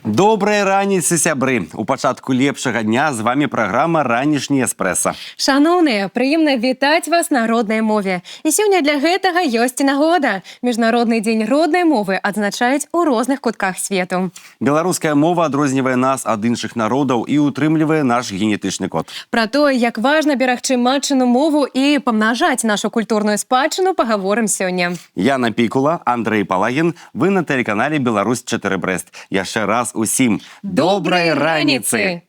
Добрай раніцы, сябры. У пачатку лепшага дня з вами праграма «Ранішні эспрэса». Шановныя, прыемна вітаць вас на роднай мове. І сёння для гэтага ёсць нагода. Міжнародны дзень роднай мовы адзначаюць у розных кутках свету. Беларуская мова адрознівае нас ад іншых народаў і утрымлівае наш генетычны код. Пра тое, як важна берагчы матчыну мову і памнажаць нашу культурную спадчыну, пагаворым сёння. Яна Пікула, Андрей Палагін, вы на тэлеканале «Беларусь-4 Брэст». Яшчэ раз усім добрай раніцы!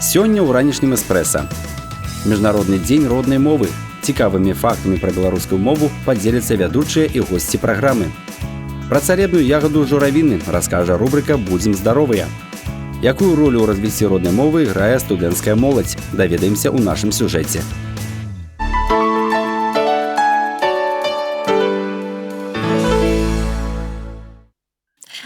Сёння ў ранішнім эспрэса. Міжнародны дзень роднай мовы. Цікавымі фактамі пра беларускую мову падзеляцца вядучыя і госці праграмы. Пра царэбную ягаду журавіны раскажа рубрыка «Будзем здаровыя». Якую ролю ў развіцці роднай мовы грае студэнцкая моладзь? Даведаемся ў нашым сюжэце.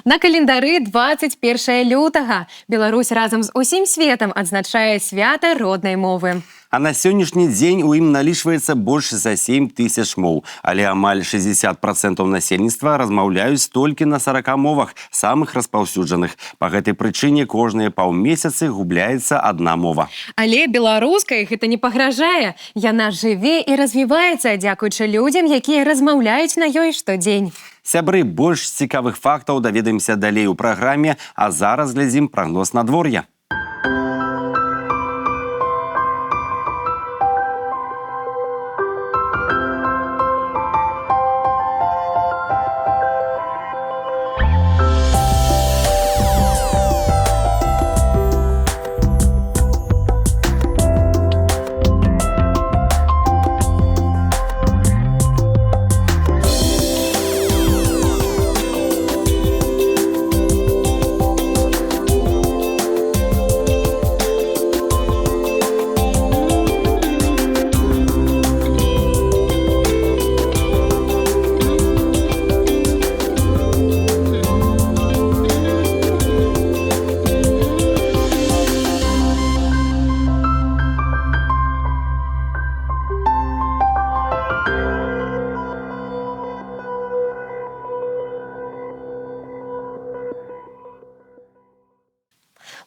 На календары 21 лютага. Беларусь разам з усім светам адзначае свята роднай мовы. А на сённяшні дзень у ім налічваецца больш за 7 тысяч моў, але амаль 60% насельніцтва размаўляюць толькі на 40 мовах, самых распаўсюджаных. Па гэтай прычыне кожныя паўмесяцы губляецца адна мова. Але беларускай гэта не пагражае. Яна жыве і развіваецца дзякуючы людзям, якія размаўляюць на ёй штодзень. Сябры, больш цікавых фактаў даведаемся далей у праграме, а зараз глядзім прагноз надвор'я.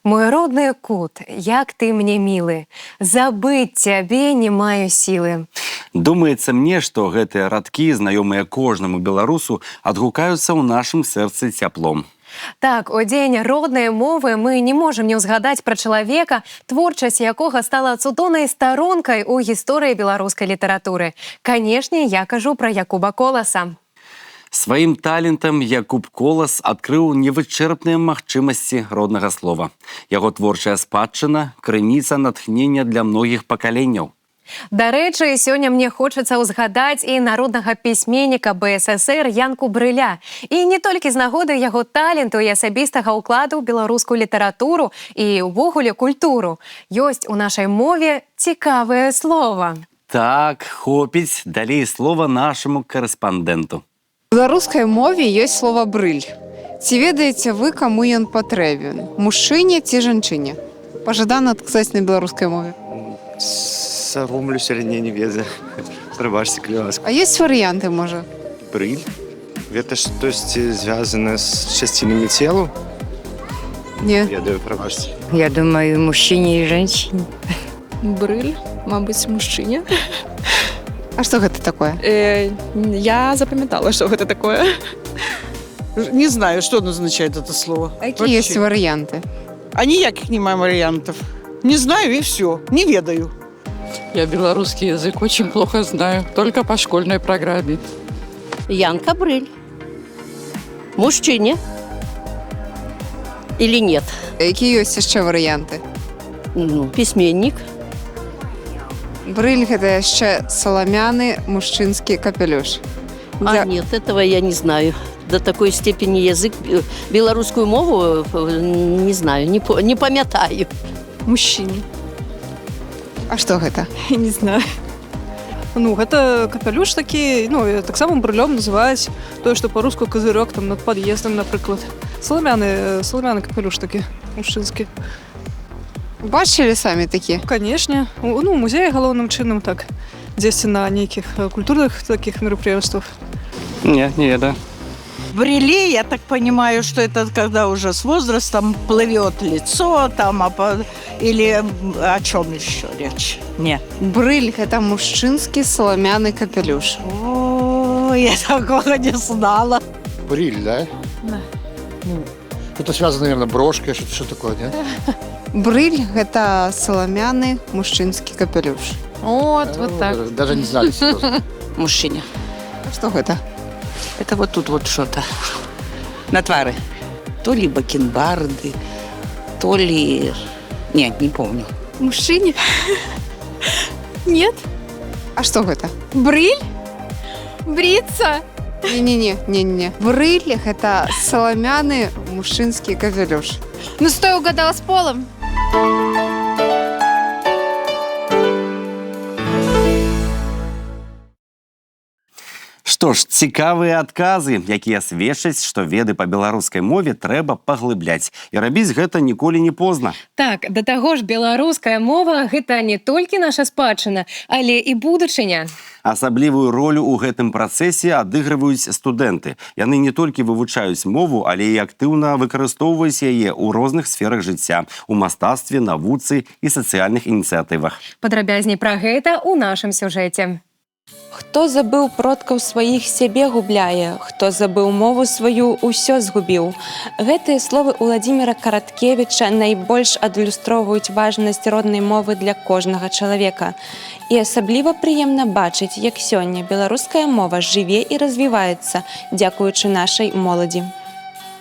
Мой родны кут, як ты мне мілы, забыць цябе не маю сілы. Думаецца мне, што гэтыя радкі, знаёмыя кожнаму беларусу, адгукаюцца ў нашым сэрцы цяплом. Так, у дзень роднай мовы мы не можам не ўзгадаць пра чалавека, творчасць якога стала цудоўнай старонкай у гісторыі беларускай літаратуры. Канешне, я кажу пра Якуба Коласа. Сваім талентам Якуб Колас адкрыў невычэрпныя магчымасці роднага слова. Яго творчая спадчына – крыніца натхнення для многіх пакаленняў. Дарэчы, сёння мне хочацца ўзгадаць і народнага пісьменніка БССР Янку Брыля. І не толькі з нагоды яго таленту і асабістага ўкладу ў беларускую літаратуру і ўвогуле культуру. Ёсць у нашай мове цікавае слова. Так, хопіць, далей слова нашаму карэспандэнту. У беларускай мове ёсць слова брыль. Ці ведаеце вы, каму ён патрэбен? Мужчыне ці жанчыне? Пажадана адказаць на беларускай мове. Саромлюсь, але не ведаю. Прабачце, калі ласка. А ёсць варыянты, можа? Брыль? Гэта штосьці звязана з часцінамі целу? Не. Ведаю, прабачце. Я думаю, мужчине и женщине. Брыль, мабуть, мужчине. А што гэта такое? Я запамятала, что это такое. Не знаю, что оно означает, это слово. А якія ёсць варыянты? А ніяких немає вариантов. Не знаю и все. Не ведаю. Я белорусский язык очень плохо знаю, только по школьной программе. Янка Брыль. Мужчине. Или нет? А якія ёсць яшчэ варыянты? Ну, письменник. Брыль гэта яшчэ саламяны мужчынскі капелюш. Нет, этого я не знаю. До такой степени язык, белорусскую мову не знаю, не памятаю. Мужчине. А што гэта? Я не знаю. Ну, гэта капелюш такі, так само брылём называюць тое, што па-руску козырёк там над пад'ездам, напрыклад. Саламяны капелюш такі, мужчынскі. Бачылі самі такі? Канешне. Ну, у музеі галоўным чынам так. Дзесьці на нейкіх культурных такіх мерапрыемствах. Не ведаю. Брели, я так понимаю, что это когда уже с возрастом плывет лицо там, или о чем еще речь? Нет. Брыль – гэта мужчынскі саламяны капелюш. О, я такого не знала. Бриль, да? Да. Ну, что-то связано, наверное, брошкой, что такое, нет? Брыль – гэта саламяны мужчынскі капелюш. Вот, вот так. Даже не знали, серьезно. Мужчине. Што гэта? Это вот тут вот что-то. На твари. То ли бакенбарды, то ли... Нет, не помню. Мужчине? Нет? А што гэта? Брыль? Бриться? Не. Брыль – гэта саламяны мужчынскі капелюш. Ну, что я угадала с полом? Што ж, цікавыя адказы, якія сведчаць, што веды па беларускай мове трэба паглыбляць. І рабіць гэта ніколі не позна. Так, да таго ж беларуская мова гэта не толькі наша спадчына, але і будучыня. Асаблівую ролю ў гэтым працэсе адыгрываюць студэнты. Яны не толькі вывучаюць мову, але і актыўна выкарыстоўваюць яе ў розных сферах жыцця, у мастацтве, навуцы і сацыяльных ініцыятывах. Падрабязней пра гэта ў нашым сюжэце. Хто забыў продкаў сваіх, сябе губляе, хто забыў мову сваю, усё згубіў. Гэтыя словы Уладзіміра Караткевіча найбольш адлюстроўваюць важнасць роднай мовы для кожнага чалавека. І асабліва прыемна бачыць, як сёння беларуская мова жыве і развіваецца, дзякуючы нашай моладзі.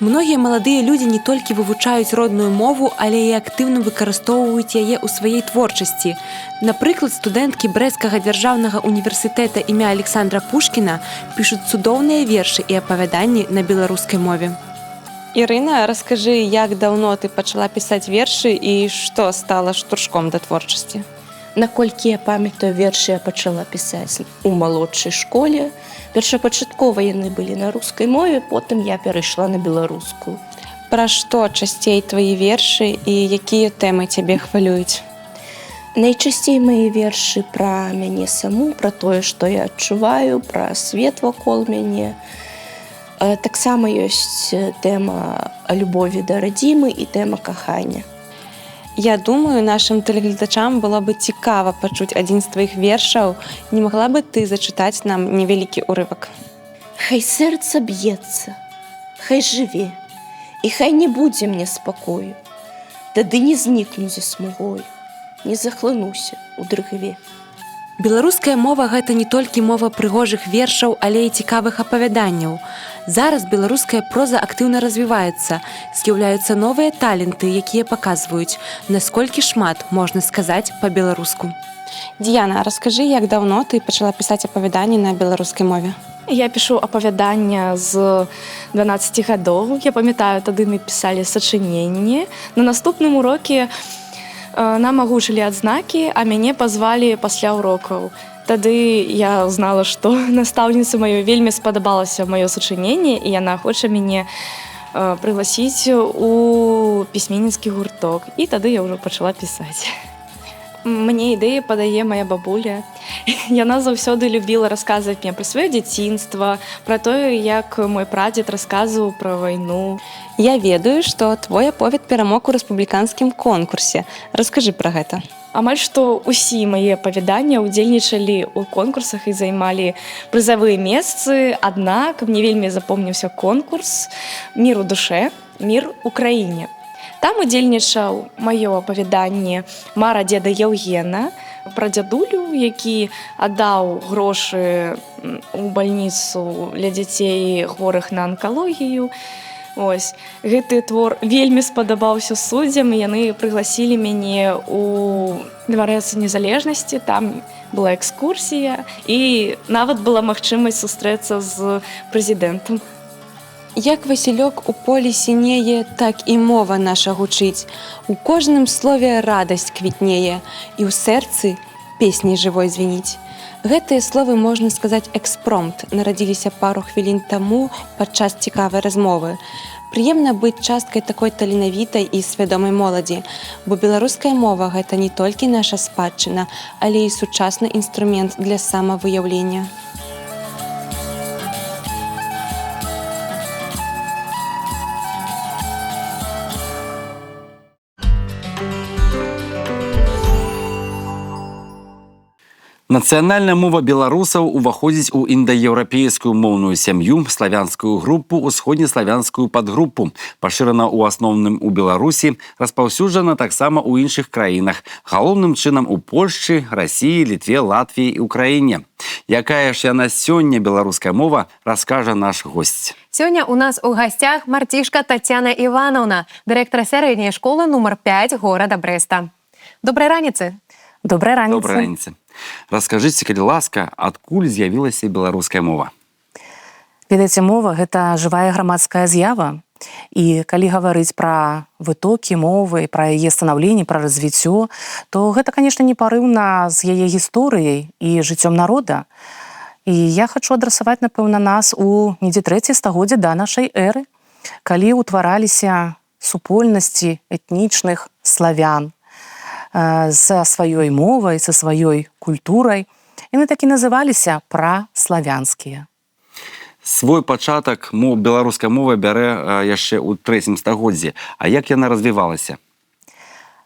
Многія маладыя людзі не толькі вывучаюць родную мову, але і актыўна выкарыстоўваюць яе ў сваёй творчасці. Напрыклад, студэнткі Брэсцкага дзяржаўнага універсітэта імя Александра Пушкіна пішуць цудоўныя вершы і апавяданні на беларускай мове. Ірына, раскажы, як даўно ты пачала пісаць вершы і што стала штуршком да творчасці? Наколькі я памятаю, вершы я пачала пісаць у малодшай школе. Першапачаткова яны былі на рускай мове, потым я перайшла на беларускую. Пра што часцей твае вершы і якія тэмы цябе хвалююць? Найчасцей мае вершы пра мяне саму, пра тое, што я адчуваю, пра свет вакол мяне. Таксама ёсць тэма любові да радзімы і тэма кахання. Я думаю, нашим тэлегледачам было бы цікава пачуць адзін з тваіх вершаў. Не магла бы ты зачытаць нам невялікі ўрывак? Хай сэрца б'ецца, хай жыве, і хай не будзе мне спакою. Тады не знікну за смугою, не захлынуся ў дрыгве. Беларуская мова – гэта не толькі мова прыгожых вершаў, але і цікавых апавяданняў. Зараз беларуская проза актыўна развіваецца, з'яўляюцца новыя таленты, якія паказваюць, насколькі шмат можна сказаць па-беларуску. Діяна, раскажы, як даўно ты пачала пісаць апавяданні на беларускай мове? Я пишу апавядання з 12 гадоў. Я памятаю, тады мы пісалі сачыненні. На наступным уроке нам агучылі адзнакі, а мяне пазвалі пасля урокаў. Тады я знала, што настаўніцы маёй вельмі спадабалася маё сачыненне, і яна хоча мяне прыгласіць у пісьменніцкі гурток. І тады я ўжо пачала пісаць. Мне ідэі падае моя бабуля. Яна заўсёды любіла расказваць мне пра сваё дзяцінства, пра тое, як мой прадзед расказваў пра вайну. Я ведаю, што твой аповед перамог у рэспубліканскім конкурсе. Раскажы пра гэта. Амаль што ўсе мае апавяданні ўдзельнічалі ў конкурсах і займалі прызавыя месцы, аднак мне вельмі запомніўся конкурс «Мір у душе, мір у краіне». Там удзельнічаў маё апавяданне «Мара дзеда Яўгена» пра дзядулю, які аддаў грошы ў бальніцу для дзяцей хворых на анкалогію. Ось. Гэты твор вельмі спадабаўся суддзям, і яны прыгласілі мяне ў дварэц незалежнасці. Там была экскурсія, і нават была магчымасць сустрэцца з прэзідэнтам. Як васілёк у полі сінее, так і мова наша гучыць. У кожным слове радасць квітнее, і ў сэрцы песняй жывой звініць. Гэтыя словы, можна сказаць, экспромт, нарадзіліся пару хвілін таму падчас цікавай размовы. Прыемна быць часткай такой таленавітай і свядомай моладзі, бо беларуская мова – гэта не толькі наша спадчына, але і сучасны інструмент для самавыяўлення. Нацыянальная мова беларусаў уваходзіць у індаеўрапейскую моўную сям'ю, славянскую групу, усходнеславянскую падгрупу. Пашырана ў асноўным у Беларусі, распаўсюджана таксама ў іншых краінах. Галоўным чынам у Польшчы, Расіі, Літве, Латвіі і Украіне. Якая ж яна сёння беларуская мова, раскажа наш госць. Сёння у нас у гасцях марцішка Тацяна Іванаўна, дырэктар сярэдняй школы нумар 5 горада Брэста. Добрай раніцы. Добрай раніцы. Добрай раніцы. Раскажыце, калі ласка, адкуль з'явілася беларуская мова? Ведаеце, мова – гэта жывая грамадская з'ява. І калі гаварыць пра вытокі мовы, пра яе станаўленне, пра развіццё, то гэта, канешне, непарыўна з яе гісторыяй і жыццём народа. І я хачу адрасаваць, напэўна, нас у недзе 3 стагоддзе да нашай эры, калі ўтвараліся супольнасці этнічных славян са сваёй мовай, са сваёй культурай. Яны так і называліся праславянскія. Свой пачатак беларуская мова бярэ яшчэ ў 3 стагоддзі. А як яна развівалася?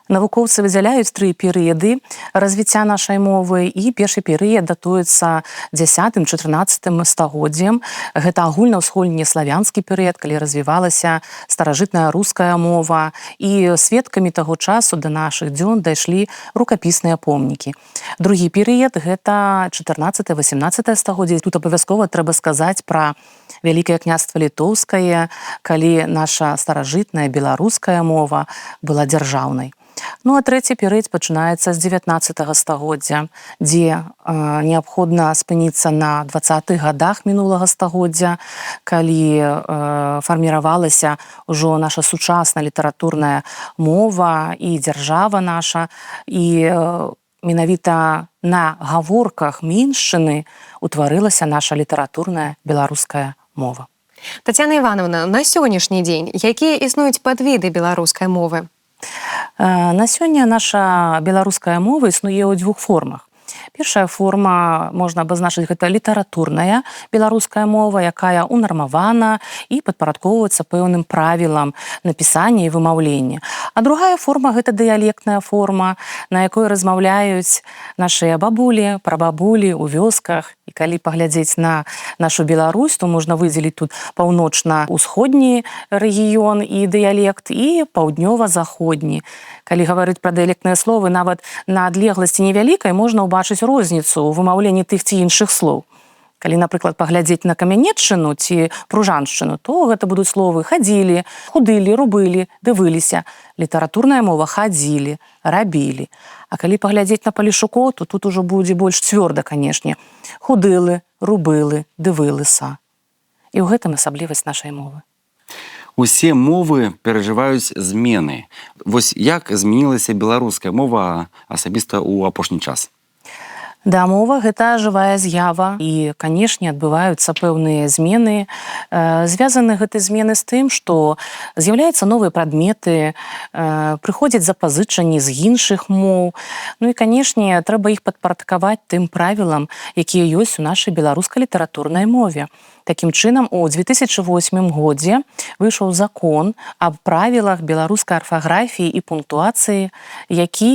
Навукоўцы выдзяляюць 3 перыяды развіцця нашай мовы, і першы перыяд датуецца 10-14 стагоддзем. Гэта агульна-ўсходнеславянскі перыяд, калі развівалася старажытная руская мова, і сведкамі таго часу да нашых дзён дайшлі рукапісныя помнікі. Другі перыяд – гэта 14-18 стагоддзе. Тут абавязкова трэба сказаць пра Вялікае княства Літоўскае, калі наша старажытная беларуская мова была дзяржаўнай. Ну а трэці перыяд пачынаецца з 19 стагоддзя, дзе неабходна спыніцца на 20-х гадах мінулага стагоддзя, калі фарміравалася ўжо наша сучасная літаратурная мова і дзяржава наша, і менавіта на гаворках меншчыны утварылася наша літаратурная беларуская мова. Тацяна Іванаўна, на сённяшні дзень якія існуюць падвіды беларускай мовы? На сёння наша беларуская мова існуе ў 2 формах. Першая форма, можна абазначыць, гэта літаратурная беларуская мова, якая унармавана і падпарадкоўваецца пэўным правілам напісання і вымаўлення. А другая форма – гэта дыялектная форма, на якой размаўляюць нашыя бабулі, прабабулі ў вёсках. І калі паглядзець на нашу Беларусь, то можна выдзеліць тут паўночна-ўсходні рэгіён і дыялект, і паўднёва-заходні. Калі гаварыць пра дыялектныя словы, нават на адлегласці невялікай можна ўбачыць розніцу ў вымаўленні тых ці іншых слоў. Калі, напрыклад, паглядзець на камянеччыну ці пружаншчыну, то гэта будуць словы «хадзілі», «худылі», «рубылі», «дывыліся». Літаратурная мова «хадзілі», «рабілі». А калі паглядзець на палішукоў, то тут ужо будзе больш цвёрда, канешне. «Худылы», «рубылы», «дывылыса». І ў гэтым асаблівасць нашай мовы. Усе мовы перажываюць змены. Вось як змянілася беларуская мова асабіста ў апошні час? Да, мова – гэта жывая з'ява, і, канешне, адбываюцца пэўныя змены. Звязаны гэтай змены з тым, што з'яўляюцца новыя прадметы, прыходзяць запазычанні з іншых моў. Ну і, канешне, трэба іх падпарадкаваць тым правілам, якія ёсць у нашай беларускай літаратурнай мове. Такім чынам, у 2008 годзе выйшаў закон аб правілах беларускай арфаграфіі і пунктуацыі, які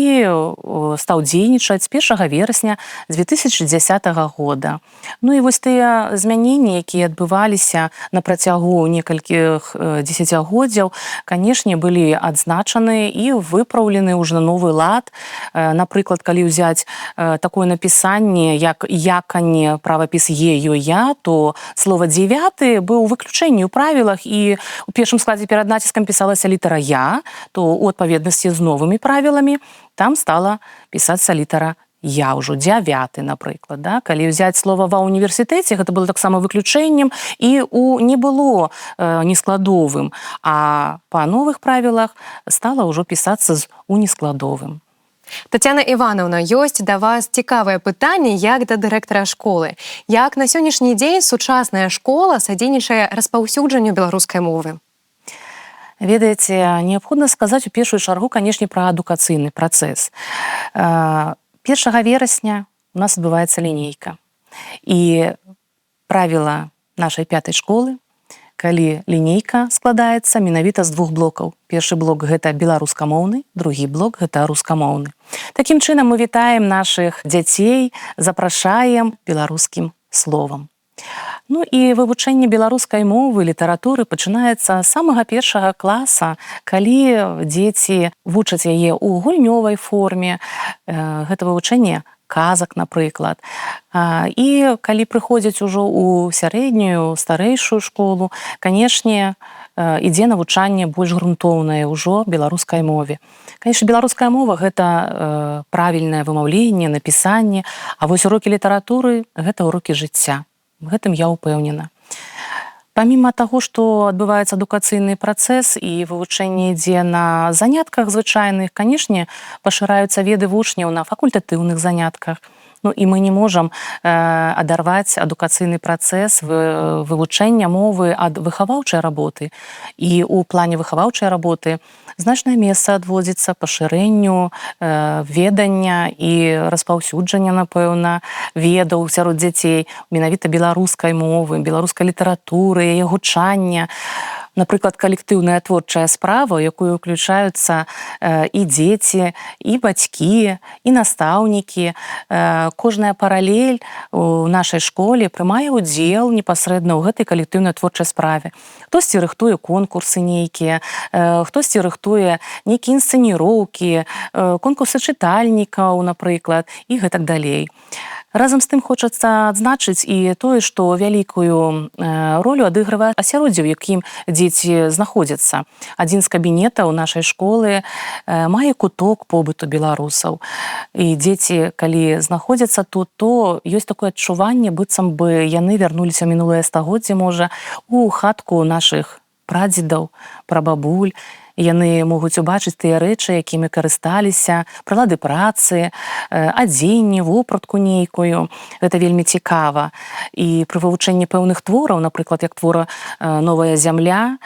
стаў дзейнічаць з 1 верасня 2010 года. Ну і вось тыя змяненні, якія адбываліся на працягу некалькіх дзесяцігоддзяў, канешне, былі адзначаны і выпраўлены ўжо на новы лад. Напрыклад, калі ўзяць такое напісанне, як яканне, правапіс «е», «ё», «я», то слова 9 быў выключэнне ў правілах, і ў першым складзе перад націскам пісалася літара «я», то у адпаведнасці з новымі правіламі там стала пісацца літара «я», ўжо 9, напрыклад. Да? Калі ўзяць слова «ва універсітэце», гэта было таксама выключэннем і не было нескладовым, а па новых правілах стала ўжо пісацца з унескладовым. Тацяна Іванаўна, ёсць да вас цікавае пытанне як да дырэктара школы. Як на сённяшні дзень сучасная школа садзейнічае распаўсюджанню беларускай мовы? Ведаеце, неабходна сказаць у першую чаргу, канешне, пра адукацыйны працэс. 1 верасня у нас адбываецца лінейка. І правіла нашай 5-й школы калі лінейка складаецца менавіта з двух блокаў. Першы блок гэта беларускамоўны, другі блок гэта рускамоўны. Такім чынам мы вітаем нашых дзяцей, запрашаем беларускім словам. Ну і вывучэнне беларускай мовы, літаратуры пачынаецца з самага першага класа, калі дзеці вучаць яе ў гульнёвай форме. Гэта вывучэнне казак, напрыклад. І калі прыходзяць ужо ў сярэднюю, старэйшую школу, канешне, ідзе навучанне больш грунтоўнае ўжо беларускай мове. Канешне, беларуская мова – гэта правільнае вымаўленне, напісанне, а вось урокі літаратуры – гэта урокі жыцця. Гэтым я ўпэўнена. Паміма таго, што адбываецца адукацыйны працэс і вывучэнне ідзе на занятках звычайных, канешне, пашыраюцца веды вучняў на факультатыўных занятках. Ну і мы не можам адарваць адукацыйны працэс вывучэння мовы ад выхаваўчай работы. І ў плане выхаваўчай работы значнае месца адводзіцца пашырэнню ведання і распаўсюджання, напэўна, ведаў сярод дзяцей менавіта беларускай мовы, беларускай літаратуры, яе гучання. Напрыклад, калектыўная творчая справа, у якую ўключаюцца і дзеці, і бацькі, і настаўнікі. Кожная паралель у нашай школе прымае ўдзел непасрэдна ў гэтай калектыўнай творчай справе. Хтосьці рыхтуе конкурсы нейкія, хтосьці рыхтуе нейкія інсцэніроўкі, конкурсы чытальнікаў, напрыклад, і гэтак далей. Разам з тым хочацца адзначыць і тое, што вялікую ролю адыгрывае асяроддзе, у якім дзеці знаходзяцца. Адзін з кабінетаў нашай школы мае куток побыту беларусаў. І дзеці, калі знаходзяцца тут, то ёсць такое адчуванне, быццам бы яны вярнуліся ў мінулае стагоддзе, можа, у хатку нашых прадзедаў, прабабуль. Яны могуць убачыць тыя рэчы, якімі карысталіся, прылады працы, адзенне, вопратку нейкую. Гэта вельмі цікава. І пры вывучэнні пэўных твораў, напрыклад, як твора «Новая зямля»,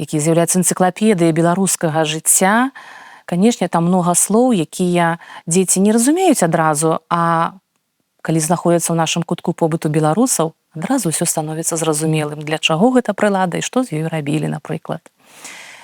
які з'яўляецца энцыклапедыяй беларускага жыцця, канешне, там многа слоў, якія дзеці не разумеюць адразу, а калі знаходзяцца ў нашым кутку побыту беларусаў, адразу ўсё становіцца зразумелым, для чаго гэта прылада і што з ёй рабілі, напрыклад.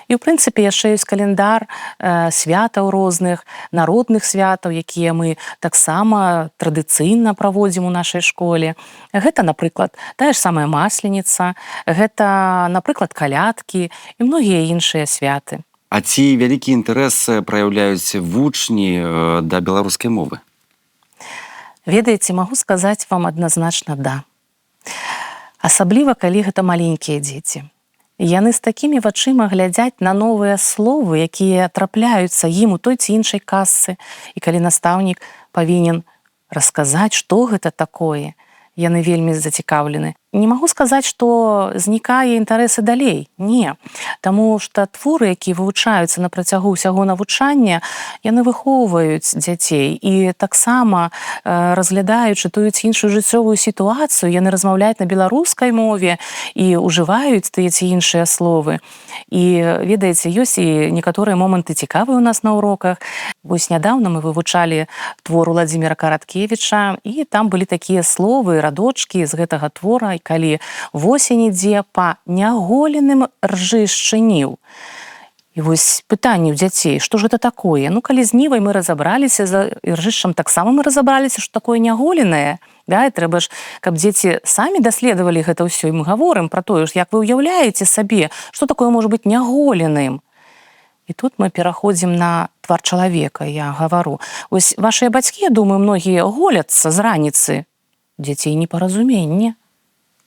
І, ў прынцыпе, яшчэ ёсць каляндар святаў розных, народных святаў, якія мы таксама традыцыйна праводзім у нашай школе. Гэта, напрыклад, тая ж самая масленіца, гэта, напрыклад, калядкі і многія іншыя святы. А ці вялікі інтарэс праяўляюць вучні да беларускай мовы? Ведаеце, магу сказаць вам адназначна да. Асабліва, калі гэта маленькія дзеці. Яны з такімі вачыма глядзяць на новыя словы, якія трапляюцца ім у той ці іншай казцы. І калі настаўнік павінен расказаць, што гэта такое, яны вельмі зацікаўлены. Не магу сказаць, што знікае інтарэс і далей. Не. Таму што творы, якія вывучаюцца на працягу ўсяго навучання, яны выхоўваюць дзяцей. І таксама, разглядаючы тую ці іншую жыццёвую сітуацыю, яны размаўляюць на беларускай мове і ўжываюць тыя ці іншыя словы. І, ведаеце, ёсць і некаторыя моманты цікавыя ў нас на уроках. Вось нядаўна мы вывучалі твор Уладзіміра Караткевіча, і там былі такія словы, радочкі з гэтага твора, калі восень ідзе па няголеным ржы шчыніў. І вось пытанне ў дзяцей, што ж гэта такое? Ну, калі з нівай мы разабраліся, за іржышчам таксама мы разабраліся, што такое няголенае. Да, і трэба ж, каб дзеці самі даследавалі гэта ўсё. І мы гаворым пра тое, як вы ўяўляеце сабе, што такое можа быць няголеным. І тут мы пераходзім на твар чалавека, я гавару. Вось вашыя бацькі, я думаю, многія голяцца з раніцы. Дзяцей непаразуменне.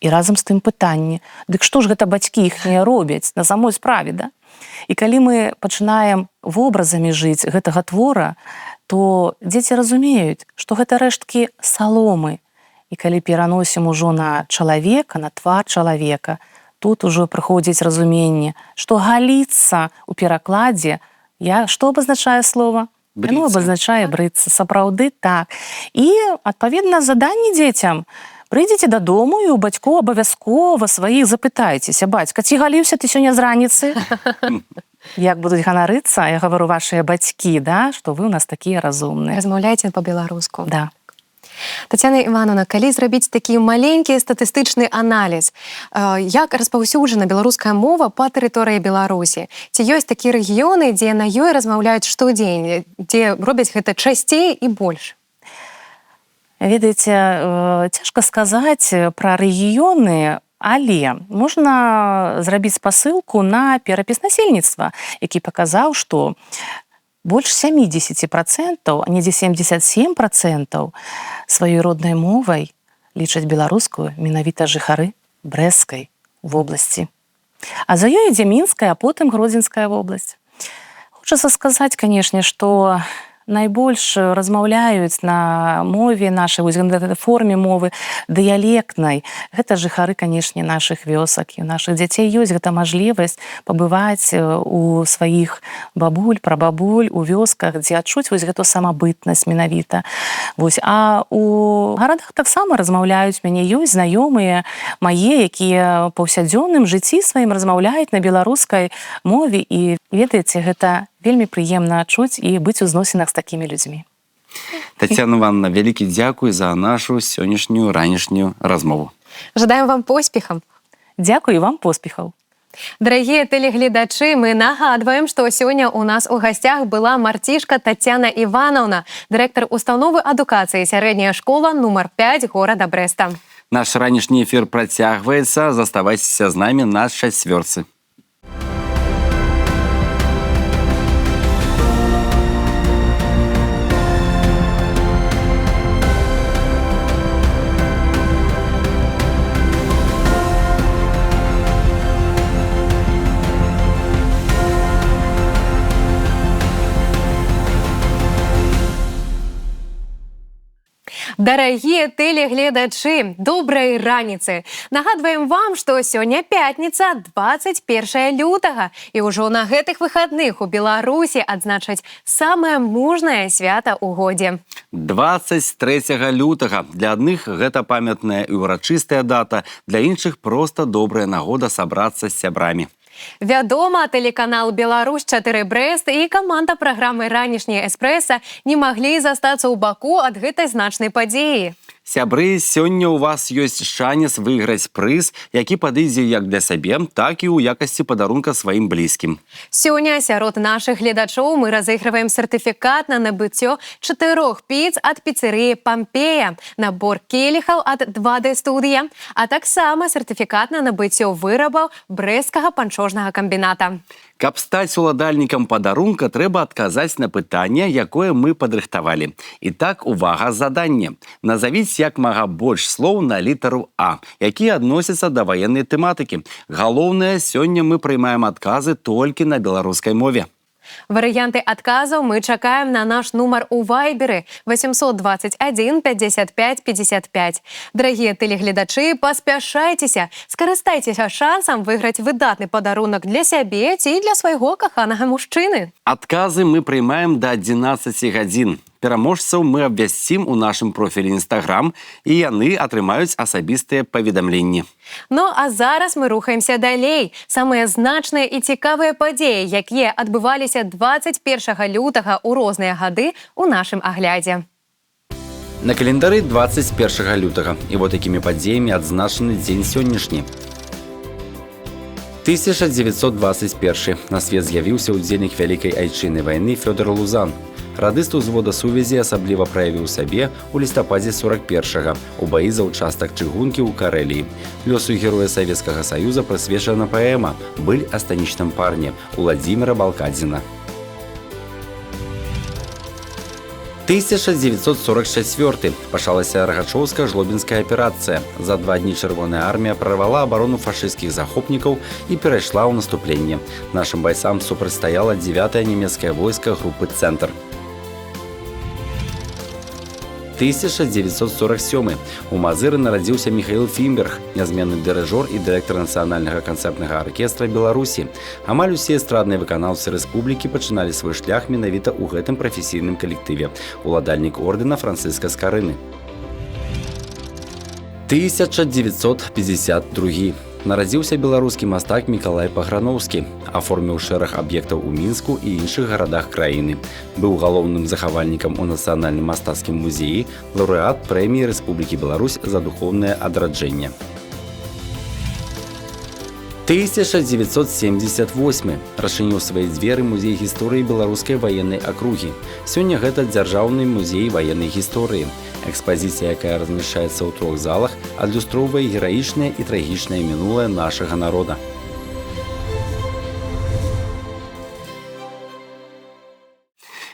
І разам з тым пытанне, дык што ж гэта бацькі іхнія робяць на самой справе, да? І калі мы пачынаем вобразамі жыць гэтага твора, то дзеці разумеюць, што гэта рэшткі саломы. І калі пераносім ужо на чалавека, на твар чалавека, тут ужо прыходзіць разуменне, што галіцца ў перакладзе, што абазначае слова? Яно абазначае брыцца. Сапраўды так. І, адпаведна, заданне дзецям. Прыйдзеце дадому і у бацькоў абавязкова сваіх запытайцеся: бацька, ці галіўся ты сёння з раніцы? Як будуць ганарыцца, я гавару, вашыя бацькі, да, што вы ў нас такія разумныя. Размаўляйце па-беларуску. Да. Тацяна Івановна, калі зрабіць такі маленькі статыстычны аналіз, як распаўсюджана беларуская мова па тэрыторыі Беларусі? Ці ёсць такія рэгіёны, дзе на ёй размаўляюць штодзень, дзе робяць гэта часцей і больш? Ведаеце, цяжка сказаць пра рэгіёны, але можна зрабіць спасылку на перапіс насельніцтва, які паказаў, што больш 70%, а недзе 77% сваёй роднай мовай лічаць беларускую менавіта жыхары Брэсцкай вобласці. А за ёй ідзе Мінская, а потым Гродзенская вобласць. Хочацца сказаць, канешне, што найбольш размаўляюць на мове нашай, вось гэтай форме мовы дыялектнай. Гэта жыхары, канешне, нашых вёсак. І у нашых дзяцей ёсць гэта мажлівасць пабываць у сваіх бабуль, прабабуль, у вёсках, дзе адчуць вось гэту самабытнасць менавіта. Вось. А у гарадах таксама размаўляюць, мяне ёсць знаёмыя мае, якія ў паўсядзённым жыцці сваім размаўляюць на беларускай мове. І ведаеце, гэта вельмі прыемна адчуць і быць у зносінах з такімі людзьмі. Тацяна Івановна, вялікі дзякуй за нашу сённяшнюю ранішнюю размову. Жадаем вам поспехаў. Дзякуй вам поспехаў. Дарагія тэлегледачы, мы нагадваем, што сёння ў нас у гасцях была марцішка Тацяна Івановна, дырэктар установы адукацыі сярэдняя школа нумар 5 горада Брэста. Наш ранішні эфір працягваецца. Заставайцеся з намі на чацвёрцы. Дарагія тэлегледачы, добрай раніцы! Нагадваем вам, што сёння пятніца, 21 лютага, і ўжо на гэтых выхадных у Беларусі адзначаць самае мужнае свята ў годзе. 23 лютага. Для адных гэта памятная і ўрачыстая дата, для іншых проста добрая нагода сабрацца з сябрамі. Вядома, тэлеканал «Беларусь-4 Брэст» і каманда праграмы «Ранішні эспрэса» не маглі застацца ў баку ад гэтай значнай падзеі. Сябры, сёння ў вас ёсць шанец выйграць прыз, які падыдзе як для сябе, так і ў якасці падарунка сваім блізкім. Сёння сярод нашых гледачоў мы разыгрываем сертыфікат на набыццё 4 піц ад піцэрыі «Пампея», набор келіхаў ад 2D студыя, а таксама сертыфікат на набыццё вырабаў брэсцкага панчожнага камбіната. Каб стаць уладальнікам падарунка, трэба адказаць на пытанне, якое мы падрыхтавалі. І так, увага, заданне. Назавіць як мага больш слоў на літару А, якія адносяцца да ваеннай тэматыкі. Галоўнае, сёння мы прыймаем адказы толькі на беларускай мове. Варыянты адказаў мы чакаем на наш нумар у вайберы 821 55 55. Дарагія тэлегледачы, паспяшайцеся, скарыстайцеся шансам выйграць выдатны падарунак для сябе ці для свайго каханага мужчыны. Адказы мы прыймаем да 11 гадзін. Пераможцаў мы абвясцім у нашым профілі Instagram, і яны атрымаюць асабістыя паведамленні. Ну, а зараз мы рухаемся далей. Самыя значныя і цікавыя падзеі, якія адбываліся 21 лютага ў розныя гады ў нашым аглядзе. На календары 21 лютага. І вот такімі падзеямі адзначаны дзень сённяшні. 1921. На свет з'явіўся ўдзельнік Вялікай айчыннай вайны Фёдор Лузан. Радыст узвода сувязі асабліва праявіў сябе ў лістападзе 41-га у баі за ўчастак чыгункі ў Карэліі. Лёсу героя Савецкага Саюза прысвечана паэма «Быль о станічным парне» Уладзіміра Балкадзіна. 1944. Пачалася Рагачоўска-Жлобінская аперацыя. За 2 дні Чырвоная армія прарвала абарону фашысцкіх захопнікаў і перайшла ў наступленне. Нашым байцам супрацьстаяла 9-е нямецкае войска групы «Цэнтр». 1947. У Мазыры нарадзіўся Міхаіл Фімберг, нязменны дырыжор і дырэктар нацыянальнага канцэртнага аркестра Беларусі. Амаль усе эстрадныя выканаўцы рэспублікі пачыналі свой шлях менавіта ў гэтым прафесійным калектыве. Уладальнік ордэна Францыска Скарыны. 1952. Нарадзіўся беларускі мастак Мікалай Паграновскі, аформіў шэраг аб'ектаў у Мінску і іншых гарадах краіны. Быў галоўным захавальнікам у Нацыянальным мастацкім музеі, лаўрэат прэміі Рэспублікі Беларусь за духоўнае адраджэнне. 1978 расчыніў свае дзверы музей гісторыі беларускай ваеннай акругі. Сёння гэта дзяржаўны музей ваеннай гісторыі. Экспазіцыя, якая размяшчаецца ў 3 залах, адлюстроўвае гераічнае і трагічнае мінулае нашага народа.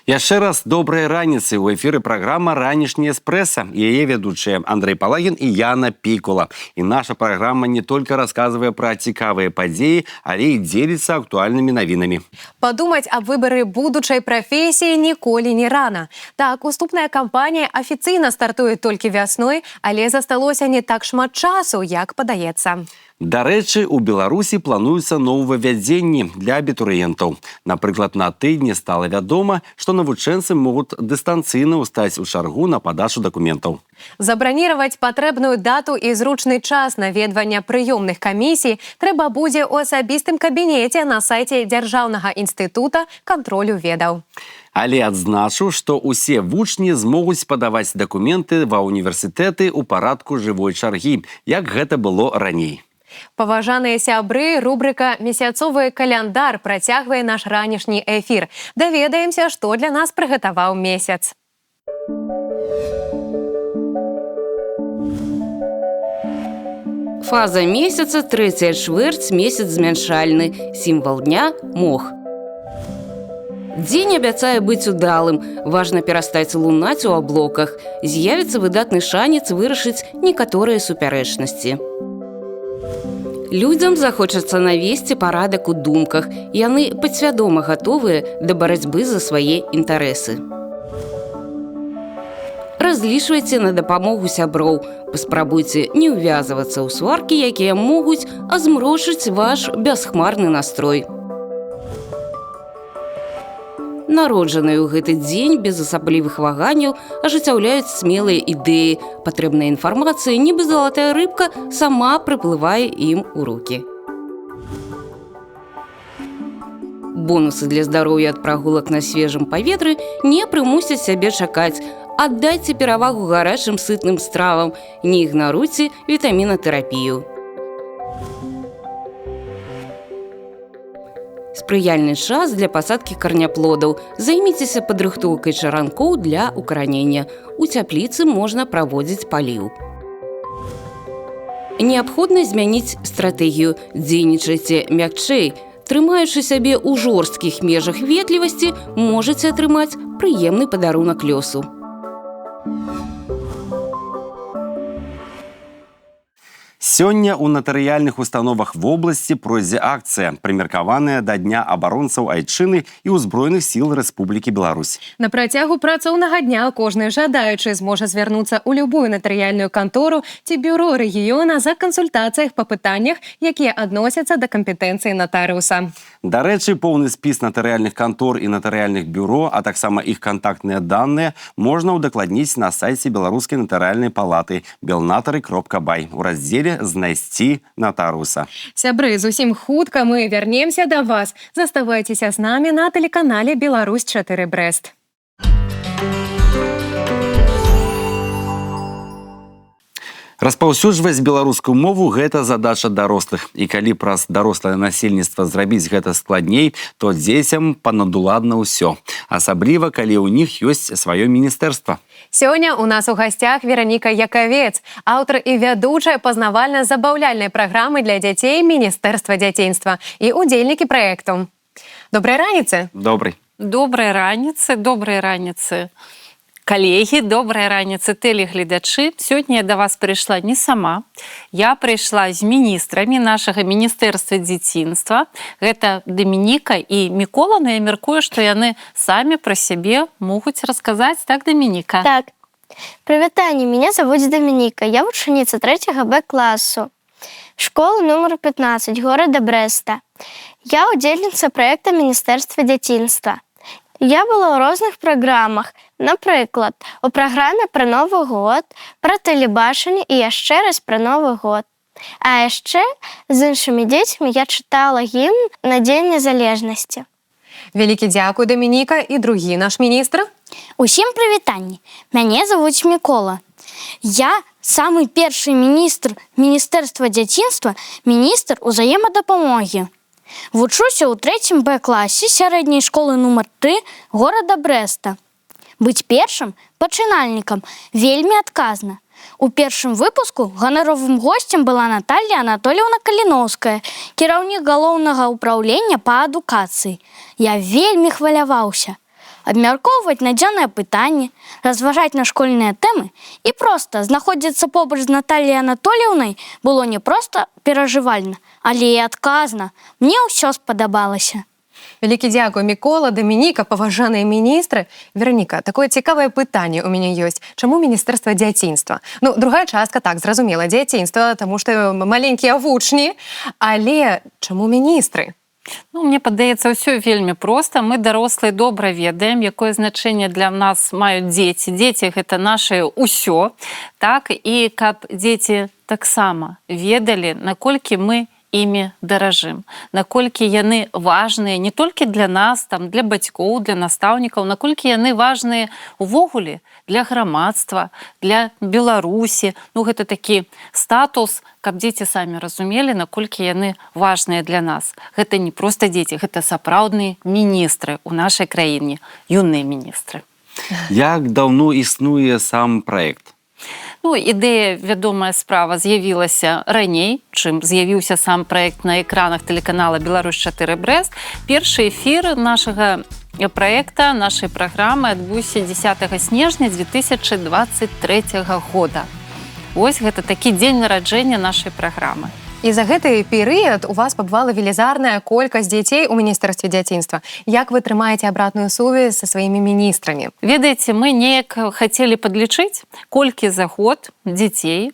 Яшчэ раз добрай раніцы. У эфіры праграма «Ранішні эспрэса». Яе ведучыя Андрей Палагін і Яна Пікула. І наша праграма не толькі расказвае пра цікавыя падзеі, але і дзеліцца актуальнымі навінамі. Падумаць аб выбары будучай прафесіі ніколі не рана. Так, уступная кампанія афіцыйна стартуе толькі вясной, але засталося не так шмат часу, як падаецца. Дарэчы, у Беларусі плануюцца новаўвядзенні для абітурыентаў. Напрыклад, на тыдні стала вядома, што навучэнцы могуць дыстанцыйна ўстаць у чаргу на падачу дакументаў. Забраніраваць патрэбную дату і зручны час наведвання прыёмных камісій трэба будзе ў асабістым кабінеце на сайце Дзяржаўнага інстытута кантролю ведаў. Але адзначу, што ўсе вучні змогуць падаваць дакументы ва ўніверсітэты ў парадку жывой чаргі, як гэта было раней. Паважаныя сябры, рубрыка «Месяцовы каляндар» працягвае наш ранішні эфір. Даведаемся, што для нас прыгатаваў месяц. Фаза месяца, трэцяя чвэрць, месяц змяншальны, сімвал дня – мох. Дзень абяцае быць удалым, важна перастаць лунаць у аблоках, з'явіцца выдатны шанец вырашыць некаторыя супярэчнасці. Людзям захочацца навесці парадак у думках, яны падсвядома гатовыя да барацьбы за свае інтарэсы. Разлічвайце на дапамогу сяброў, паспрабуйце не ўвязвацца ў сваркі, якія могуць азмрочыць ваш бясхмарны настрой. Народжаныя ў гэты дзень без асаблівых ваганняў ажыццяўляюць смелыя ідэі. Патрэбная інфармацыя, нібы залатая рыбка, сама прыплывае ім у рукі. Бонусы для здароўя ад прагулак на свежым паветры не прымусяць сябе чакаць. Аддайце перавагу гарачым сытным стравам, не ігнаруйце вітамінатэрапію. Спрыяльны час для пасадкі карняплодаў. Займіцеся падрыхтоўкай чаранкоў для укаранення. У цяпліцы можна праводзіць паліў. Неабходна змяніць стратэгію. Дзейнічайце мякчэй. Трымаючы сябе ў жорсткіх межах ветлівасці, можаце атрымаць прыемны падарунак лёсу. Сёння ў натарыяльных установах вобласці пройдзе акцыя, прымеркаваная да Дня абаронцаў Айчыны і ўзброеных сіл Рэспублікі Беларусь. На працягу працоўнага дня кожны жадаючы зможа звярнуцца ў любую натарыяльную кантору ці бюро рэгіёна за кансультацыях па пытаннях, якія адносяцца да кампетэнцыі натарыуса. Дарэчы, поўны спіс натарыяльных кантор і натарыяльных бюро, а таксама іх кантактныя даныя можна ўдакладніць на сайце Беларускай натарыяльнай палаты belnatary.by у раздзеле «Знайсці натарыуса». Сябры, зусім хутка мы вярнемся да вас. Заставайцеся з намі на тэлеканале «Беларусь-4 Брэст». Распаўсюджваць беларускую мову – гэта задача дарослых. І калі праз дарослае насельніцтва зрабіць гэта складней, то дзецям панадуладна ўсё. Асабліва, калі ў них ёсць сваё міністэрства. Сёння у нас у гасцях Вераніка Якавец, аўтар і вядучая пазнавальна-забаўляльнай праграмы для дзяцей Міністэрства дзяцінства і удзельнікі праекту. Добрай раніцы! Добрай. Добрай раніцы. Калегі, добрай раніцы, тэлегледачы. Сёння я да вас прыйшла не сама. Я прыйшла з міністрамі нашага Міністэрства дзяцінства. Гэта Дамініка і Мікола, но я мяркую, што яны самі пра сябе могуць расказаць. Так, Дамініка? Так. Прывітанне, меня зовут Доминика. Я вучаніца 3 Б-классу. Школа номер 15 города Брэста. Я удзельніца проекта Міністэрства дзяцінства. Я была ў розных праграмах, напрыклад, у праграме пра Новы год, пра тэлебачанне і яшчэ раз пра Новы год. А яшчэ з іншымі дзецьмі я чытала гімн на Дзень незалежнасці. Вялікі дзякуй, Дамініка, і другі наш міністр. Усім прывітанні. Мяне завуць Мікола. Я самы першы міністр Міністэрства дзяцінства, міністр узаемадапамогі. Вучуся ў 3 Б-класе сярэдняй школы нумар 3 горада Брэста. Быць першым пачынальнікам вельмі адказна. У першым выпуску ганаровым госцем была Наталья Анатольевна Каліновская, кіраўнік галоўнага ўпраўлення па адукацыі. Я вельмі хваляваўся. Абмяркоўваць надзённыя пытанні, разважаць на школьныя тэмы і проста знаходзіцца побач з Натальяй Анатольевнай было не проста перажывальна, але і адказна. Мне ўсё спадабалася. Вялікі дзякуй, Мікола, Дамініка, паважаныя міністры. Вераніка, такое цікавае пытанне ў мяне ёсць. Чаму Міністэрства дзяцінства? Ну, другая частка, так, зразумела, дзяцінства, таму што маленькія вучні. Але чаму міністры? Ну, мне падаецца, ўсё вельмі проста. Мы, дарослыя, добра ведаем, якое значэнне для нас маюць дзеці. Дзеці – гэта нашае ўсё. Так? І каб дзеці таксама ведалі, наколькі мы імі даражым, наколькі яны важныя не толькі для нас, там, для бацькоў, для настаўнікаў, наколькі яны важныя увогуле для грамадства, для Беларусі. Ну, гэта такі статус, каб дзеці самі разумелі, наколькі яны важныя для нас. Гэта не проста дзеці, гэта сапраўдныя міністры ў нашай краіне, юныя міністры. Як даўно існуе сам праект? Ну, ідэя, вядомая справа, з'явілася раней, чым з'явіўся сам праект на экранах тэлеканала «Беларусь-4 Брэст». Першы эфір нашага праекта, нашай праграмы адбыўся 10 снежня 2023 года. Вось гэта такі дзень нараджэння нашай праграмы. І за гэты перыяд у вас пабывала велізарная колькасць дзяцей у Міністэрстве дзяцінства. Як вы трымаеце абратную сувязь са сваімі міністрамі? Ведаеце, мы неяк хацелі падлічыць, колькі за год дзяцей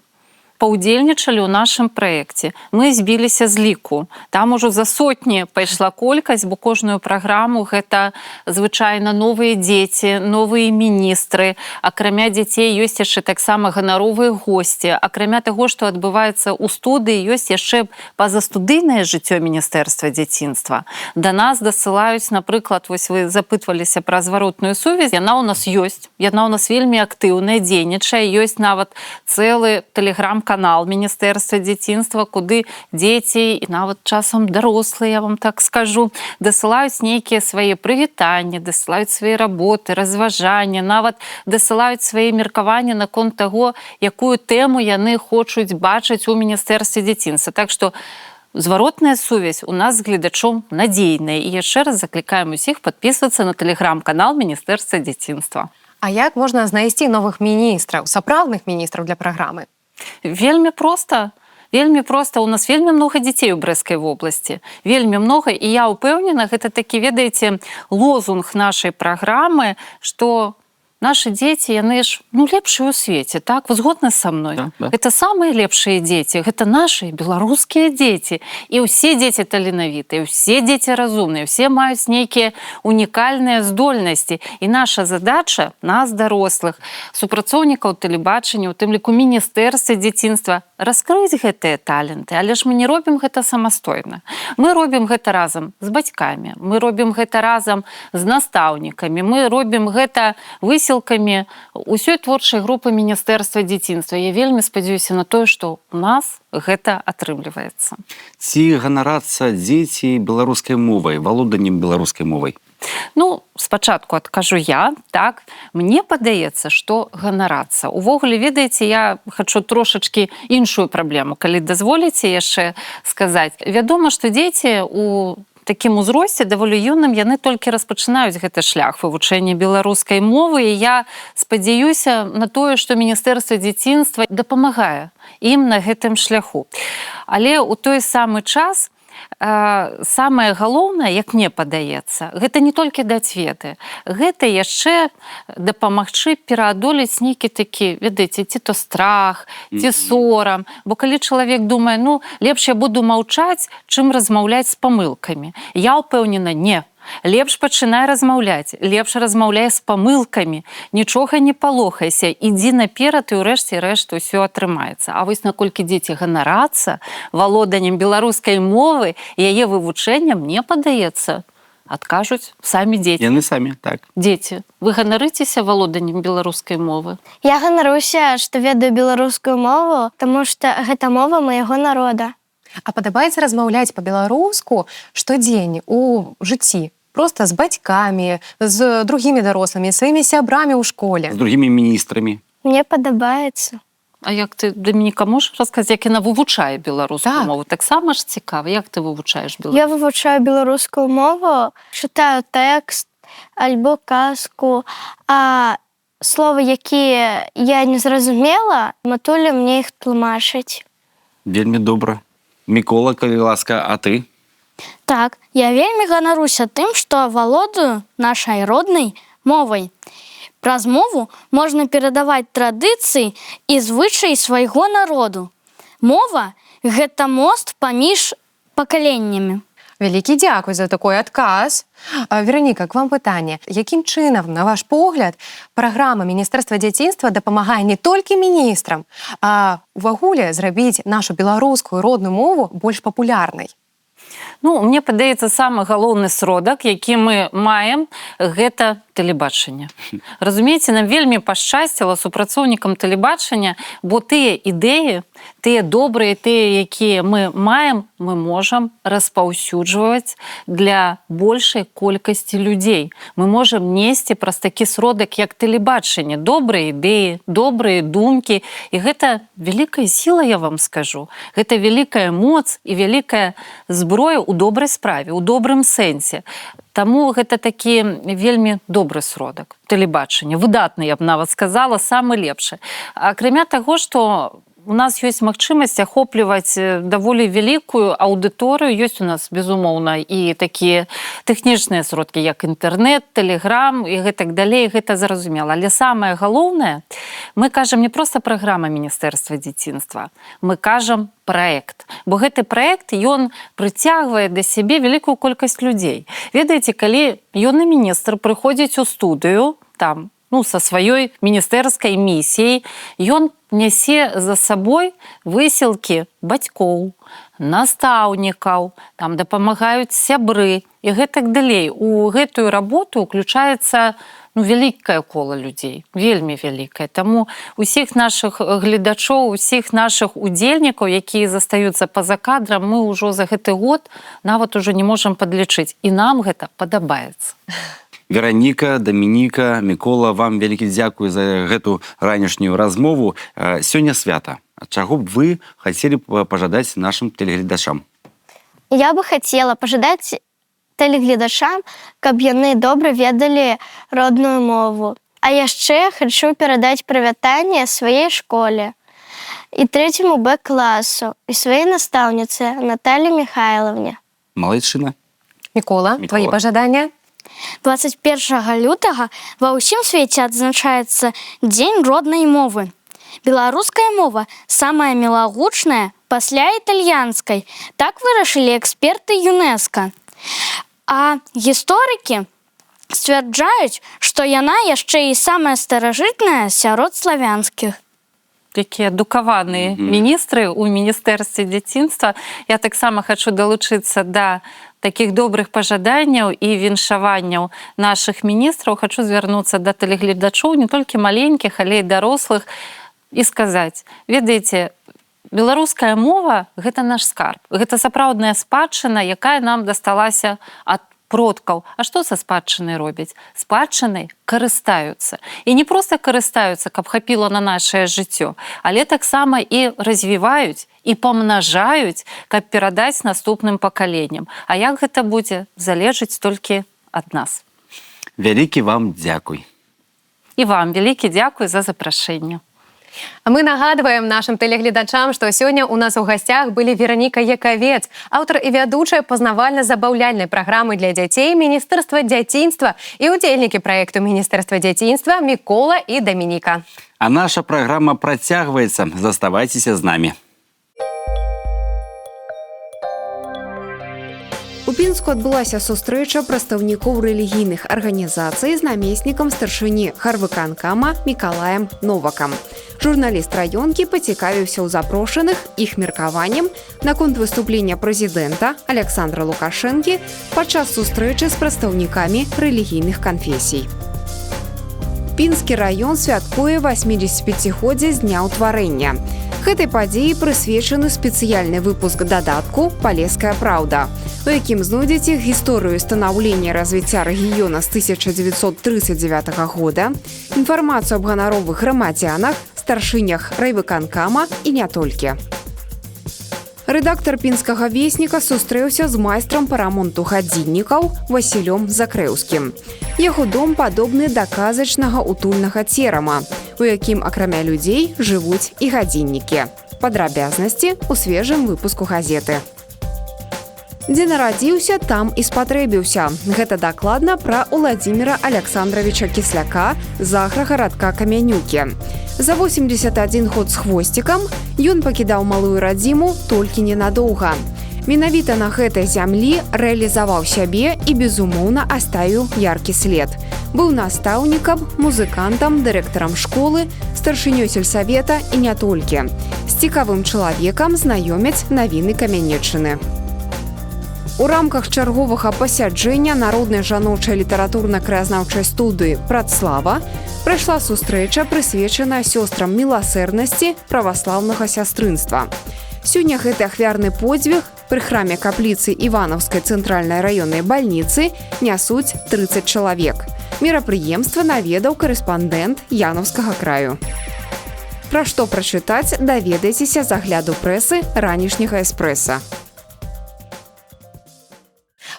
паўдзельнічалі ў нашым праекце. Мы збіліся з ліку. Там ужо за сотні пайшла колькасць, бо кожную праграму гэта звычайна новыя дзеці, новыя міністры. Акрамя дзяцей ёсць яшчэ таксама ганаровыя госці. Акрамя таго, што адбываецца ў студыі, ёсць яшчэ пазастудыйнае жыццё Міністэрства дзяцінства. Да нас дасылаюць, напрыклад, вось вы запытваліся пра зваротную сувязь, яна ў нас ёсць. Яна ў нас вельмі актыўная, дзейнічае. Ёсць нават цэлы тэлеграм-канал Міністэрства дзяцінства, куды дзеці і нават часам дарослыя, я вам так скажу, дасылаюць нейкія свае прывітанні, дасылаюць свае работы, разважанні, нават дасылаюць свае меркаванні наконт таго, якую тэму яны хочуць бачыць у Міністэрстве дзяцінства. Так што зваротная сувязь у нас з гледачом надзейная. І яшчэ раз заклікаем усіх падпісвацца на тэлеграм-канал Міністэрства дзяцінства. А як можна знайсці новых міністраў, сапраўдных міністраў для праграмы? Вельмі проста. Вельмі проста. У нас вельмі многа дзяцей у Брэсцкай вобласці. Вельмі многа. І я ўпэўнена, гэта такі, ведаеце, лозунг нашай праграмы, што нашы дзеці, яны ж, ну, лепшыя ў свеце, так? Вы згодны са мной? Да. Гэта самыя лепшыя дзеці, гэта нашы беларускія дзеці. І ўсе дзеці таленавітыя, ўсе дзеці разумныя, ўсе маюць нейкія унікальныя здольнасці. І наша задача, нас, дарослых, супрацоўнікаў тэлебачання, у тым ліку Міністэрства дзяцінства, раскрыць гэтыя таленты. Але ж мы не робім гэта самастойна. Мы робім гэта разам з бацькамі, мы робім гэта разам з настаўнікамі, мы робім гэта высілкамі ўсёй творчай групы Міністэрства дзяцінства. Я вельмі спадзяюся на тое, што у нас гэта атрымліваецца. Ці ганарацца дзеці беларускай мовай, валоданнем беларускай мовай? Ну, спачатку адкажу я, так, мне падаецца, што ганарацца. Увогуле, ведаеце, я хачу трошачкі іншую праблему, калі дазволіце яшчэ сказаць. Вядома, што дзеці у такім узросце, даволі юным, яны толькі распачынаюць гэты шлях вывучэння беларускай мовы, і я спадзяюся на тое, што Міністэрства дзяцінства дапамагае ім на гэтым шляху. Але ў той самы час самае галоўнае, як мне падаецца, гэта не толькі даць веды, гэта яшчэ дапамагчы пераадолець нейкі такі, ведаеце, ці то страх, ці сорам. Бо калі чалавек думае, ну, лепш я буду маўчаць, чым размаўляць з памылкамі. Я ўпэўнена, не. Лепш пачынай размаўляць, лепш размаўляй з памылкамі, нічога не палохайся, ідзі наперад і ўрэшце рэшт усё атрымаецца. А вось наколькі дзеці ганарацца валоданнем беларускай мовы і яе вывучэннем, мне падаецца, адкажуць самі дзеці. Яны самі, так. Дзеці, вы ганарыцеся валоданнем беларускай мовы? Я ганаруся, што ведаю беларускую мову, таму што гэта мова майго народа. А падабаецца размаўляць па-беларуску штодзень у жыцці? Просто з бацькамі, з другімі дарослымі, сваімі сябрамі ў школе? З другімі міністрамі? Мне падабаецца. А як ты, Дамініка, можаш расказаць, як яна вывучае беларускую мову? Таксама ж цікава, як ты вывучаеш беларускую? Я вывучаю беларускую мову, чытаю тэкст альбо казку, а словы, якія я не зразумела, матуля мне іх тлумачыць. Вельмі добра. Мікола, калі ласка, а ты? Так, я вельмі ганаруся тым, што валодаю нашай роднай мовай. Праз мову можна перадаваць традыцыі і звычаі свайго народу. Мова – гэта мост паміж пакаленнямі. Вялікі дзякуй за такой адказ. Вераніка, к вам пытанне. Якім чынам, на ваш погляд, праграма Міністэрства дзяцінства дапамагае не толькі міністрам, а увогуле зрабіць нашу беларускую родную мову больш папулярнай? Ну, мне падаецца, самы галоўны сродак, які мы маем, гэта тэлебачанне. Разумееце, нам вельмі пашчасціла супрацоўнікам тэлебачання, бо тыя ідэі, тыя добрыя, тыя, якія мы маем, мы можам распаўсюджваць для большай колькасці людзей. Мы можам несці праз такі сродак, як тэлебачанне, добрыя ідэі, добрыя думкі. І гэта вялікая сіла, я вам скажу. Гэта вялікая моц і вялікая зброя ў добрай справе, у добрым сэнсе. Таму гэта такі вельмі добры сродак тэлебачання, выдатны, я б нават сказала, самы лепшы. Акрамя таго, што у нас ёсць магчымасць ахопліваць даволі вялікую аўдыторыю, ёсць у нас, безумоўна, і такія тэхнічныя сродкі, як інтэрнэт, тэлеграм і гэтак далей, гэта зразумела. Але самае галоўнае, мы кажам не проста праграма Міністэрства дзяцінства, мы кажам праект. Бо гэты праект, ён прыцягвае да сябе вялікую колькасць людзей. Ведаеце, калі юны міністр прыходзіць у студыю, там, са сваёй міністэрскай місіяй, ён нясе за сабой высілкі бацькоў, настаўнікаў, там дапамагаюць сябры і гэтак далей. У гэтую работу ўключаецца вялікае кола людзей, вельмі вялікае. Таму усіх нашых гледачоў, усіх нашых удзельнікаў, якія застаюцца па-за кадрам, мы ўжо за гэты год нават ужо не можам падлічыць. І нам гэта падабаецца. Вераніка, Дамініка, Мікола, вам вялікі дзякуй за гэту ранішнюю размову. Сёння свята. Чаго б вы хацелі пажадаць нашым тэлегледачам? Я бы хацела пажадаць тэлегледачам, каб яны добра ведалі родную мову. А яшчэ хачу перадаць прывітанне сваёй школе і 3-му Б-класу і сваёй настаўніцы Наталі Михайловне. Малайчына. Мікола, твои пажаданні? 21 лютага ва ўсім свеце адзначаецца Дзень роднай мовы. Беларуская мова самая мілагучная пасля італьянскай. Так вырашылі эксперты ЮНЕСКО. А гісторыкі сцвярджаюць, што яна яшчэ і самая старажытная сярод славянскіх. Такія адукаваныя міністры ў Міністэрстве дзяцінства. Я таксама хачу далучыцца да такіх добрых пажаданняў і віншаванняў нашых міністраў. Хачу звярнуцца да тэлегледачоў, не толькі маленькіх, але і дарослых, і сказаць, ведаеце, беларуская мова – гэта наш скарб. Гэта сапраўдная спадчына, якая нам дасталася ад продкаў. А што са спадчынай робяць? Спадчынай карыстаюцца. І не проста карыстаюцца, каб хапіла на нашае жыццё, але таксама і развіваюць, і памнажаюць, каб перадаць наступным пакаленням. А як гэта будзе, залежыць толькі ад нас. Вялікі вам дзякуй. І вам вялікі дзякуй за запрашэнне. А мы нагадваем нашим тэлегледачам, што сёння ў нас у гасцях былі Вераніка Якавец, аўтар і вядучая пазнавальна-забаўляльнай праграмы для дзяцей Міністэрства дзяцінства і ўдзельнікі праекту Міністэрства дзяцінства Мікола і Дамініка. А наша праграма працягваецца. Заставайцеся з намі. У У Пінску адбылася сустрэча прадстаўнікоў рэлігійных арганізацый з намеснікам старшыні гарвыканкама Мікалаем Новакам. Журналіст раёнкі пацікавіўся ў запрошаных іх меркаваннем наконт выступлення прэзідэнта Александра Лукашэнкі падчас сустрэчы з прадстаўнікамі рэлігійных канфесій. Пінскі раён святкуе 85годдзе з дня ўтварэння. Гэтай падзеі прысвечаны спецыяльны выпуск дадатку «Палеская праўда», у якім знойдзеце гісторыю станаўлення і развіцця рэгіёна з 1939 года, інфармацыю аб ганаровых грамадзянах, старшынях райвыканкама і не толькі. Рэдактар пінскага весніка сустрэўся з майстрам па рамонту гадзіннікаў Васілём Закрэўскім. Яго дом падобны да казачнага утульнага церама, у якім акрамя людзей жывуць і гадзіннікі. Падрабязнасці ў свежым выпуску газеты. Дзе нарадзіўся, там і спатрэбіўся. Гэта дакладна пра Уладзіміра Александровича Кісляка з аграгарадка Камянюкі. За 81 год з хвосцікам ён пакідаў малую радзіму толькі ненадоўга. Менавіта на гэтай зямлі рэалізаваў сябе і, безумоўна, аставіў яркі след. Быў настаўнікам, музыкантам, дырэктарам школы, старшынёй сельсавета і не толькі. З цікавым чалавекам знаёмяць навіны Камянеччыны. У рамках чарговага пасяджэння народнай жаночай літаратурна-краязнаўчай студыі «Прадслава» прайшла сустрэча, прысвечаная сёстрам міласэрнасці праваслаўнага сястрынства. Сёння гэты ахвярны подзвіг пры храме капліцы Іванаўскай цэнтральнай раённай бальніцы нясуць 30 чалавек. Мерапрыемства наведаў корэспандэнт Янаўскага краю. Пра што прачытаць, даведайцеся з агляду прэсы ранішняга эспрэса.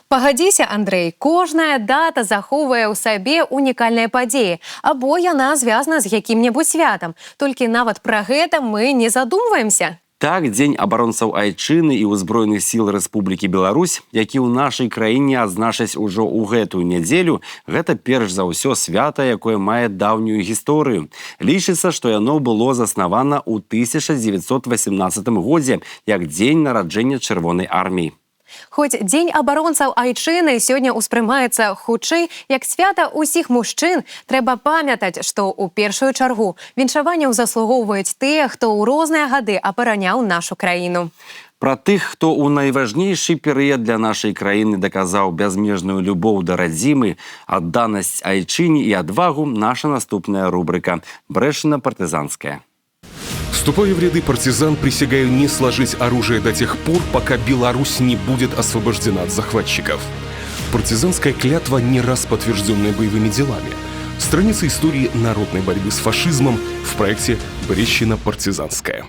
Пагадзіся, Андрэй, кожная дата захоўвае ў сабе унікальныя падзеі, або яна звязана з якім-небудзь святам. Толькі нават пра гэта мы не задумваемся. Так, Дзень абаронцаў Айчыны і ўзброеных сіл Рэспублікі Беларусь, які ў нашай краіне адзначаць ужо ў гэтую нядзелю, гэта перш за ўсё свята, якое мае даўнюю гісторыю. Лічыцца, што яно было заснавана ў 1918 годзе як дзень нараджэння Чырвонай арміі. Хоць Дзень абаронцаў Айчыны сёння ўспрымаецца хутчэй як свята ўсіх мужчын, трэба памятаць, што ў першую чаргу віншаванняў заслугоўваюць тыя, хто ў розныя гады абараняў нашу краіну. Пра тых, хто ў найважнейшы перыяд для нашай краіны даказаў бязмежную любоў да радзімы, адданасць Айчыне і адвагу, наша наступная рубрика «Брэшына-партызанская». Вступая в ряды партизан, присягаю не сложить оружие до тех пор, пока Беларусь не будет освобождена от захватчиков. Партизанская клятва, не раз подтвержденная боевыми делами. Страница истории народной борьбы с фашизмом в проекте «Брэшына-партизанская».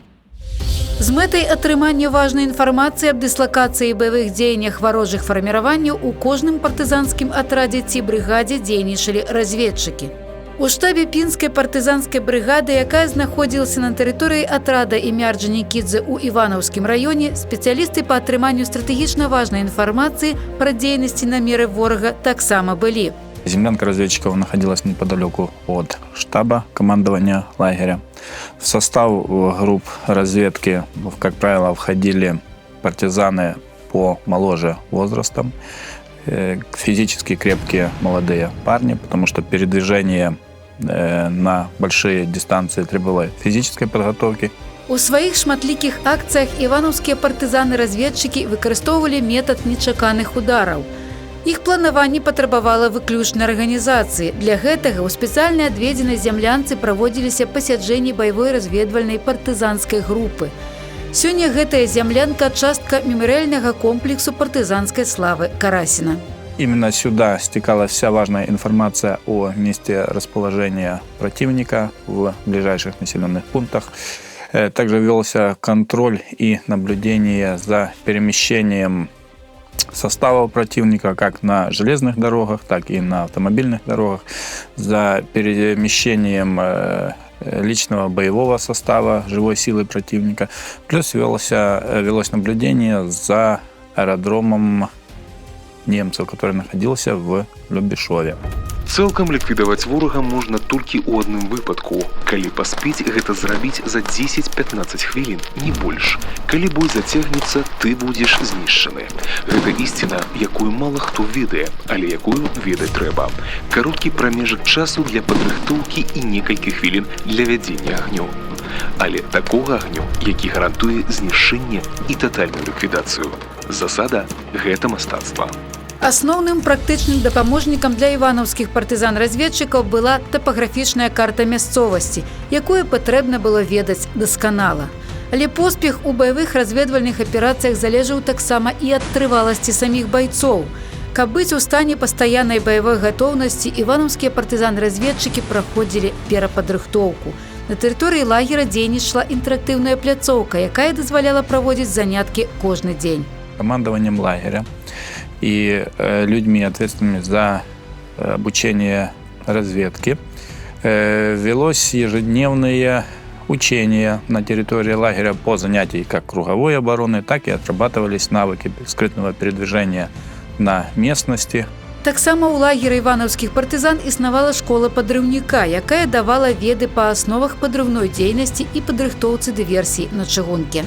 З мэтай атрымання важнай інфармацыі аб дыслакацыі і баявых дзеяннях варожых фарміраванняў у кожным партызанскім атрадзе ці брыгадзе дзейнічалі разведчыкі. У штабе пінскай партызанскай брыгады, якая знаходзілася на тэрыторыі атрада імя Орджанікідзе ў Іванаўскім раёне, спецыялісты па атрыманню стратэгічна важнай інфармацыі пра дзейнасці намеры ворага таксама былі. Землянка разведчиков находилась неподалеку от штаба командования лагеря. В состав групп разведки, как правило, входили партизаны помоложе возрастом, физически крепкие молодые парни, потому что передвижение на большие дистанции требовало физической подготовки. У сваіх шматлікіх акцыях іванаўскія партызаны-разведчыкі выкарыстоўвалі метад нечаканых удараў. Іх планаванне патрабавала выключнай арганізацыі. Для гэтага ў спецыяльна адведзенай зямлянцы праводзіліся пасяджэнні баявой разведвальнай партызанскай групы. Сёння гэтая зямлянка – частка мемарыяльнага комплексу партызанскай славы Карасіна. Именно сюда стекалась вся важная информация о месте расположения противника в ближайших населенных пунктах. Также велся контроль и наблюдение за перемещением составов противника как на железных дорогах, так и на автомобильных дорогах, за перемещением личного боевого состава живой силы противника. Плюс велось наблюдение за аэродромом немцев, который находился в Любешове. Цалкам ліквідаваць ворага можна толькі ў адным выпадку. Калі паспець гэта зрабіць за 10-15 хвілін, не больш. Калі бой зацягнецца, ты будзеш знішчаны. Гэта ісціна, якую мала хто ведае, але якую ведаць трэба. Кароткі прамежак часу для падрыхтоўкі і некалькі хвілін для вядзення агню. Але такога агню, які гарантуе знішчэнне і татальную ліквідацыю. Засада – гэта мастацтва. Асноўным практычным дапаможнікам для іванаўскіх партызан-разведчыкаў была тапаграфічная карта мясцовасці, якую патрэбна было ведаць дасканала. Але поспех у баявых разведвальных аперацыях залежаў таксама і ад трываласці саміх байцоў. Каб быць у стане пастаяннай баявой гатоўнасці, іванаўскія партызан-разведчыкі праходзілі перападрыхтоўку. На тэрыторыі лагера дзейнічала інтэрактыўная пляцоўка, якая дазваляла праводзіць заняткі кожны дзень. Командованием лагеря и людьми, ответственными за обучение разведки, велось ежедневное учение на территории лагеря по занятиям как круговой обороны, так и отрабатывались навыки скрытного передвижения на местности. Таксама ў лагеры іванаўскіх партызан існавала школа падрыўніка, якая давала веды па асновах падрыўной дзейнасці і падрыхтоўцы дыверсій на чыгункі.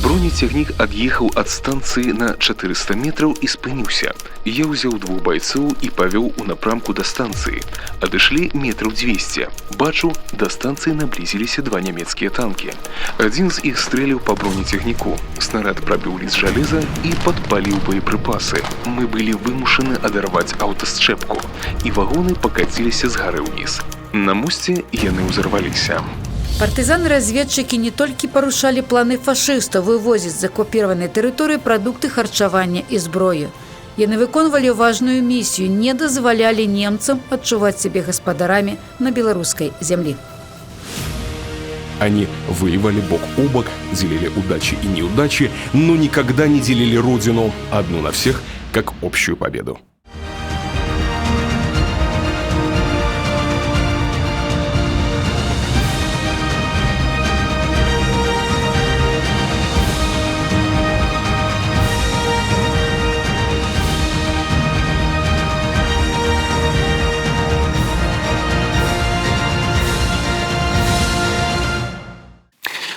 Бронецягнік ад'ехаў ад станцыі на 400 метраў і спыніўся. Я ўзяў 2 байцоў і павёў у напрамку да станцыі. Адышлі метраў 200. Бачу, да станцыі наблізіліся 2 нямецкія танкі. Адзін з іх стрэліў па бронецягніку. Снарад прабіў ліст жалеза і падпаліў боепрыпасы. Мы былі вымушаны адарваць аўтасчэпку, і вагоны пакаціліся з гары ўніз. На мосце яны ўзарваліся. Партызаны-разведчыкі не толькі парушалі планы фашыстаў вывозіць з акупіраванай тэрыторыі прадукты харчавання і зброю. Яны выконвалі важную місію, не дазвалялі немцам адчуваць сябе гаспадарамі на беларускай зямлі. Они воевали бок о бок, делили удачи и неудачи, но никогда не делили родину, одну на всех, как общую победу.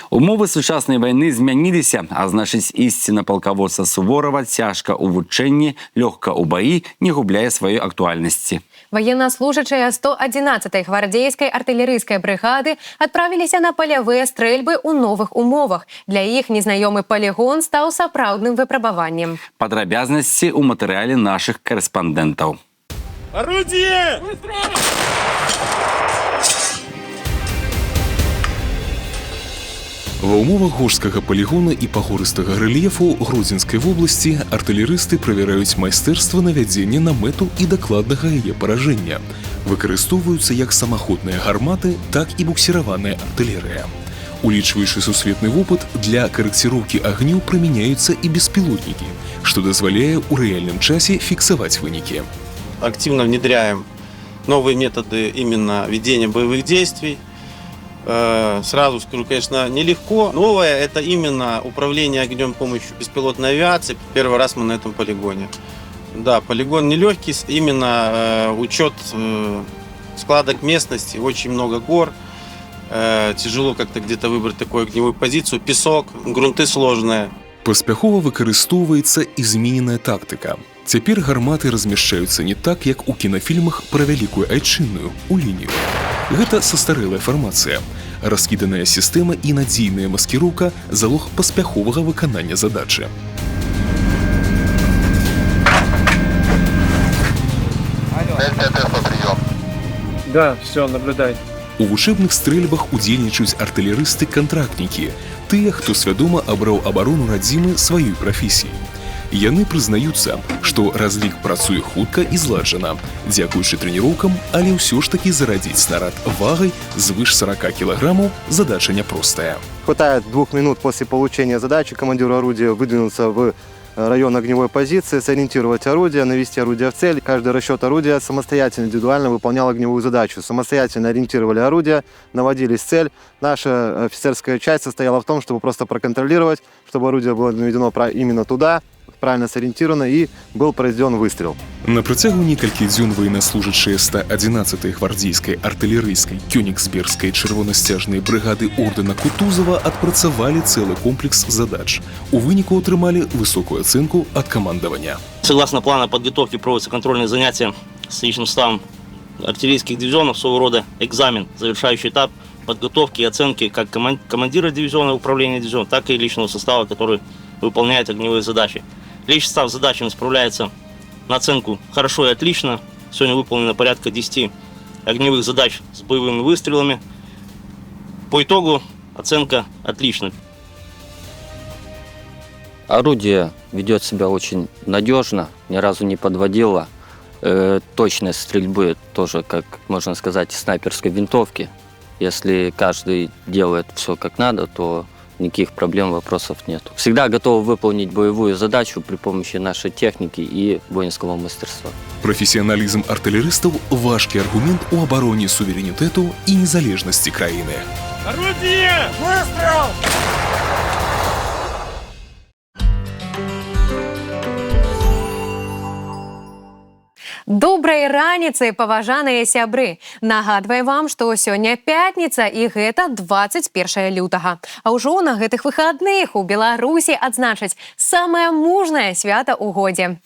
Умовы сучаснай вайны змяніліся, а значыць ісціна палкаводца Суворова цяжка ў вучэнні, лёгка ў баі, не губляе сваёй актуальнасці. Военнослужачыя 111-й гвардейскай артылерыйскай брыгады адправіліся на палявыя стрэльбы ў новых умовах. Для іх незнаёмы палігон стаў сапраўдным выпрабаваннем. Падрабязнасці ў матэрыяле нашых корэспандэнтаў. Орудие! Ва ўмовах горскага палігона і пагорыстага рэльефу Гродзенскай вобласці артылерысты правяраюць майстэрства навядзення на мэту і дакладнага яе паражэння. Выкарыстоўваюцца як самаходныя гарматы, так і буксіраваная артылерыя. Улічваючы сусветны вопыт, для карэкціроўкі агню прымяняюцца і беспілотнікі, што дазваляе ў рэальным часе фіксаваць вынікі. Активно внедряем новые методы именно ведения боевых действий. Сразу скажу, конечно, нелегко. Новое – это именно управление огнем с помощью беспилотной авиации. Первый раз мы на этом полигоне. Да, полигон нелегкий, именно учет складок местности, очень много гор. Тяжело как-то где-то выбрать такую огневую позицию. Песок, грунты сложные. Паспяхова выкарыстоўваецца і змененая тактыка. Цяпер гарматы размяшчаюцца не так, як у кінафільмах пра вялікую айчынную, у лінію. Гэта састарэлая фармацыя. Раскіданая сістэма і надзейная маскіроўка – залог паспяховага выканання задачы. Да, все, наблюдай. У вучэбных стрэльбах удзельнічаюць артылерысты-кантрактнікі, тыя, хто свядома абраў абарону радзімы сваёй прафесіі. Яны прызнаюцца, што разлік працуе хутка і зладжана. Дзякуючы трэніроўкам, але ўсё ж такі зарадзіць снарад вагай звыш 40 килограммов задача непростая. Хватает 2 минут после получения задачи командиру орудия выдвинуться в район огневой позиции, сориентировать орудие, навести орудие в цель. Каждый расчет орудия самостоятельно, индивидуально выполнял огневую задачу. Самостоятельно ориентировали орудие, наводились в цель. Наша офицерская часть состояла в том, чтобы просто проконтролировать, чтобы орудие было наведено именно туда, правильно сориентировано, и был произведен выстрел. На працягу некалькіх дзён военнослужащие 111-й гвардейской артиллерийской Кёнигсбергской чырвонасцяжнай бригады ордэна Кутузова адпрацавалі цэлы комплекс задач. У выніку атрымалі высокую ацэнку ад камандавання. Согласно плану подготовки проводятся контрольные занятия с личным составом артиллерийских дивизионов, своего рода экзамен, завершающий этап подготовки и оценки как командира дивизиона, управления дивизионом, так и личного состава, который выполняет огневые задачи. Личный состав с задачами справляется на оценку хорошо и отлично. Сегодня выполнено порядка 10 огневых задач с боевыми выстрелами. По итогу оценка отлично. Орудие ведет себя очень надежно, ни разу не подводило. Точность стрельбы тоже, как можно сказать, из снайперской винтовки. Если каждый делает все как надо, то никаких проблем, вопросов нет. Всегда готовы выполнить боевую задачу при помощи нашей техники и воинского мастерства. Профессионализм артиллеристов – важкий аргумент у обороне суверенитету и незалежности краины. Орудие! Выстрел! Добрай раніцы, паважаныя сябры. Нагадваю вам, што сёння пятніца і гэта 21 лютага. А ўжо на гэтых выхадных у Беларусі адзначаць самае мужнае свята ў годзе.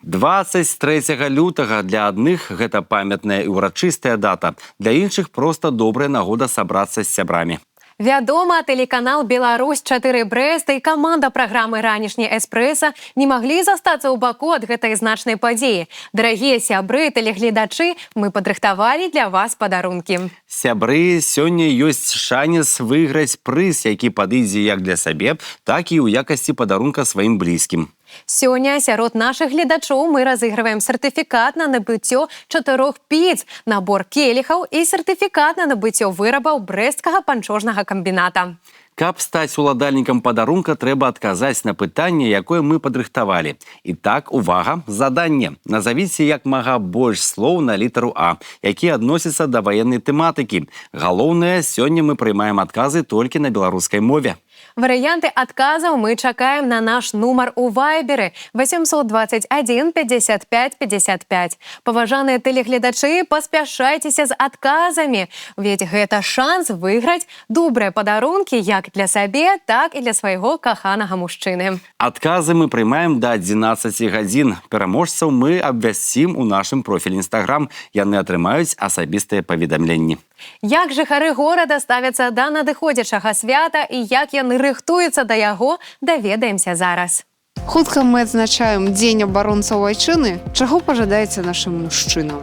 23 лютага для адных гэта памятная і урачыстая дата, для іншых проста добрая нагода сабрацца з сябрамі. Вядома, тэлеканал «Беларусь-4 Брэст» і каманда праграмы «Ранішні эспрэса» не маглі застацца ў баку ад гэтай значнай падзеі. Дарагія сябры, тэлегледачы, мы падрыхтавалі для вас падарункі. Сябры, сёння ёсць шанец выйграць прыз, які падыдзе як для сабе, так і ў якасці падарунка сваім блізкім. Сёння сярод нашых гледачоў мы разыгрываем сертыфікат на набыццё 4 піц, набор келіхаў і сертыфікат на набыццё вырабаў брэсцкага панчожнага камбіната. Каб стаць уладальнікам падарунка, трэба адказаць на пытанне, якое мы падрыхтавалі. І так, увага, заданне. Назавіце як мага больш слоў на літару А, якія адносяцца да ваеннай тэматыкі. Галоўнае, сёння мы прыймаем адказы толькі на беларускай мове. Варыянты адказаў мы чакаем на наш нумар у вайберы 821 55 55. Паважаныя тэлегледачы, паспяшайцеся з адказамі, ведь гэта шанс выйграць добрыя падарункі як для сабе, так і для свайго каханага мужчыны. Адказы мы прыймаем да 11 гадзін. Пераможцаў мы абвясцім у нашым профілі Instagram. Яны атрымаюць асабістыя паведамленні. Як жыхары горада ставяцца да надыходзячага свята і як яны рыхтуюцца да яго, даведаемся зараз. Хутка мы адзначаем Дзень абаронцаў айчыны. Чаго пажадаеце нашым мужчынам?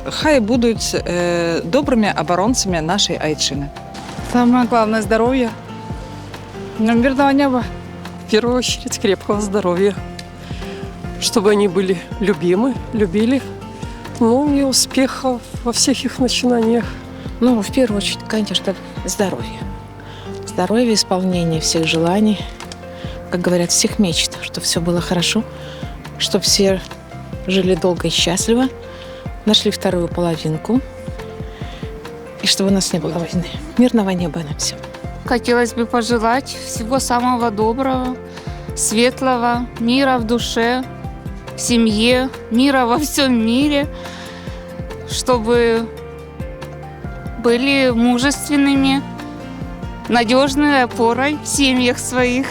Хай будут добрыми оборонцами нашей айчины. Самое главное – здоровье. Мирного неба. В первую очередь крепкого здоровья. Чтобы они были любимы, любили. Ну и успехов во всех их начинаниях. Ну, в первую очередь, конечно, здоровье. Здоровье, исполнение всех желаний, как говорят, всех мечт, чтобы все было хорошо, чтобы все жили долго и счастливо, нашли вторую половинку, и чтобы у нас не было войны. Мирного неба нам всем. Хотелось бы пожелать всего самого доброго, светлого, мира в душе, в семье, мира во всем мире, чтобы были мужественными, надежной опорой в семьях своих.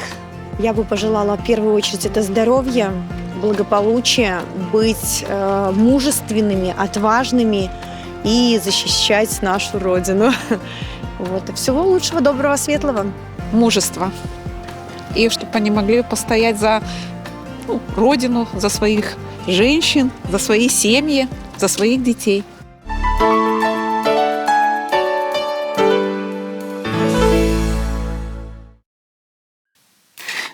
Я бы пожелала в первую очередь это здоровья, благополучия, быть мужественными, отважными и защищать нашу Родину. Вот. И всего лучшего, доброго, светлого. Мужество. И чтобы они могли постоять за Родину, за своих женщин, за свои семьи, за своих детей. —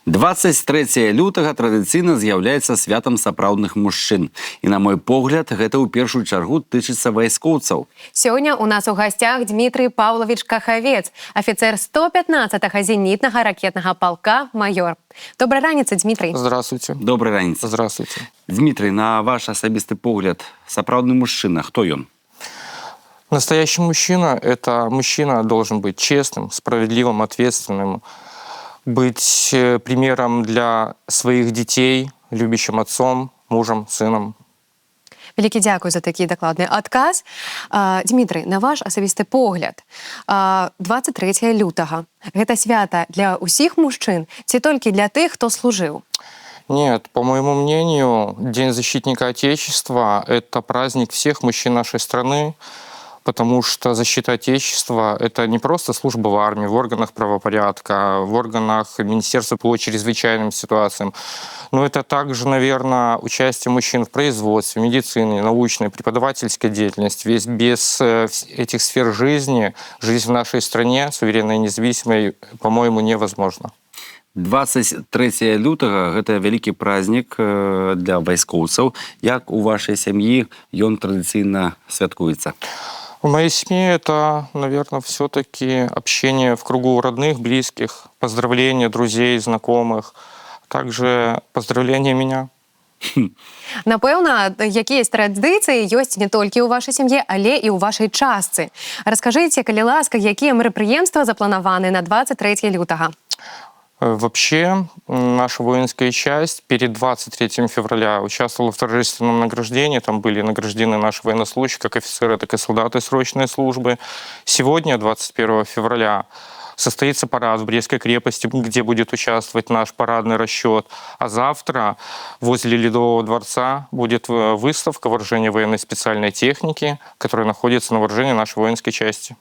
23 лютага традыцыйна з'яўляецца святам сапраўдных мужчын. І, на мой погляд, гэта ў першую чаргу тычыцца вайскоўцаў. Сёння у нас у гасцях Дмітрый Павлович Кахавец, афіцер 115-го зенітнага ракетнага полка, майор. Доброй раніцы, Дмитрий. Здравствуйте. Доброй раніцы. Здравствуйте. Дмитрий, на ваш асабісты погляд, сапраўдны мужчына, хто ён? Настоящий мужчина – это мужчина должен быть честным, справедливым, ответственным. быть примером для своих детей, любящим отцом, мужем, сыном. Вялікі дзякуй за такі дакладны адказ. Дмітрый, на ваш асабісты погляд, 23 лютага гэта свята для ўсіх мужчын ці толькі для тых, хто служыў? Нет, по моему мнению, День защитника Отечества – это праздник всех мужчин нашей страны, потому что защита Отечества – это не просто служба в армии, в органах правопорядка, в органах Министерства по чрезвычайным ситуациям, но это также, наверное, участие мужчин в производстве, медицине, научной, преподавательской деятельности. Ведь без этих сфер жизни жизнь в нашей стране, суверенной и независимой, по-моему, невозможна. 23 лютага гэта вялікі празднік для вайскоўцаў. Як у вашай сям'і ён традыцыйна святкуецца? В моей семье это, наверное, все-таки общение в кругу родных, близких, поздравления друзей, знакомых, также поздравления меня. Напэўна, якіясь традыцыі ёсць не толькі ў вашай сям'і, але і ў вашай частцы. Раскажыце, калі ласка, якія мерапрыемствы запланаваны на 23 лютага? Вообще, наша воинская часть перед 23 февраля участвовала в торжественном награждении. Там были награждены наши военнослужащие, как офицеры, так и солдаты срочной службы. Сегодня, 21 февраля, состоится парад в Брестской крепости, где будет участвовать наш парадный расчет. А завтра возле Ледового дворца будет выставка вооружения военной специальной техники, которая находится на вооружении нашей воинской части.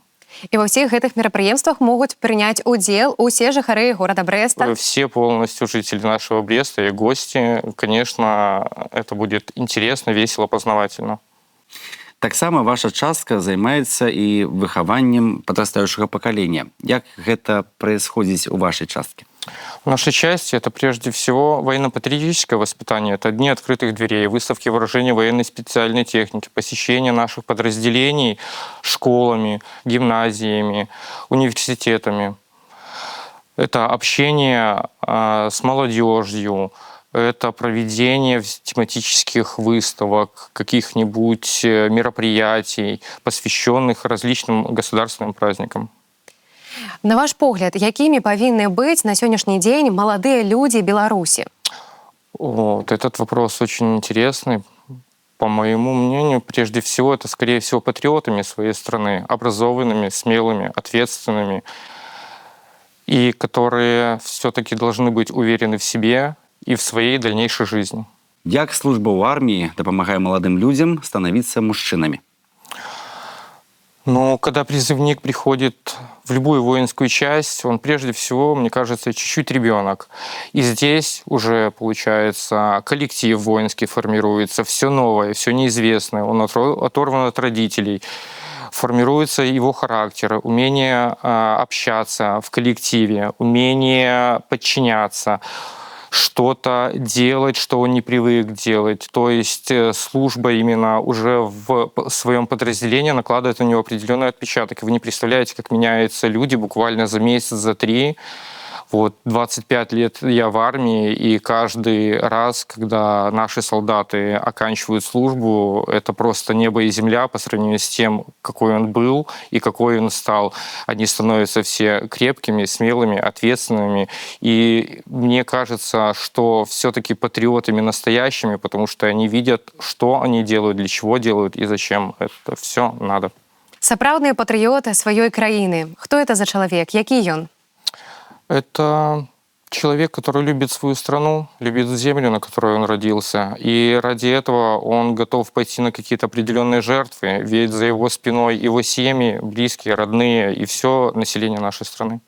І ва ўсіх гэтых мерапрыемствах могуць прыняць удзел усе жыхары горада Брэста? Все полностью жители нашего Бреста и гости. Конечно, это будет интересно, весело, познавательно. Таксама ваша частка займаецца і выхаваннем падрастаючага пакалення. Як гэта праисходзіць у вашай частке? В нашей части это прежде всего военно-патриотическое воспитание. Это дни открытых дверей, выставки вооружения военной специальной техники, посещение наших подразделений школами, гимназиями, университетами. Это общение с молодежью, это проведение тематических выставок, каких-нибудь мероприятий, посвященных различным государственным праздникам. На ваш погляд, якімі павінны быць на сённяшні дзень маладыя людзі Беларусі? Вот этот вопрос очень интересный. По моему мнению, прежде всего, это, скорее всего, патриотами своей страны, образованными, смелыми, ответственными, и которые все-таки должны быть уверены в себе и в своей дальнейшей жизни. Як служба ў арміі дапамагае маладым людзям становіцца мужчынамі? Но когда призывник приходит в любую воинскую часть, он прежде всего, мне кажется, чуть-чуть ребенок. И здесь уже, получается, коллектив воинский формируется, все новое, все неизвестное, он оторван от родителей. Формируется его характер, умение общаться в коллективе, умение подчиняться, что-то делать, что он не привык делать. То есть служба именно уже в своем подразделении накладывает на него определенный отпечаток. И вы не представляете, как меняются люди буквально за месяц, за 3. Вот 25 лет я в армии, и каждый раз, когда наши солдаты оканчивают службу, это просто небо и земля по сравнению с тем, какой он был и какой он стал. Они становятся все крепкими, смелыми, ответственными. И мне кажется, что все-таки патриотами настоящими, потому что они видят, что они делают, для чего делают и зачем. Это все надо. Сапраўдныя патрыёты сваёй краіны. Хто это за чалавек? Які ён? Это человек, который любит свою страну, любит землю, на которой он родился. И ради этого он готов пойти на какие-то определенные жертвы, ведь за его спиной его семьи, близкие, родные и все население нашей страны.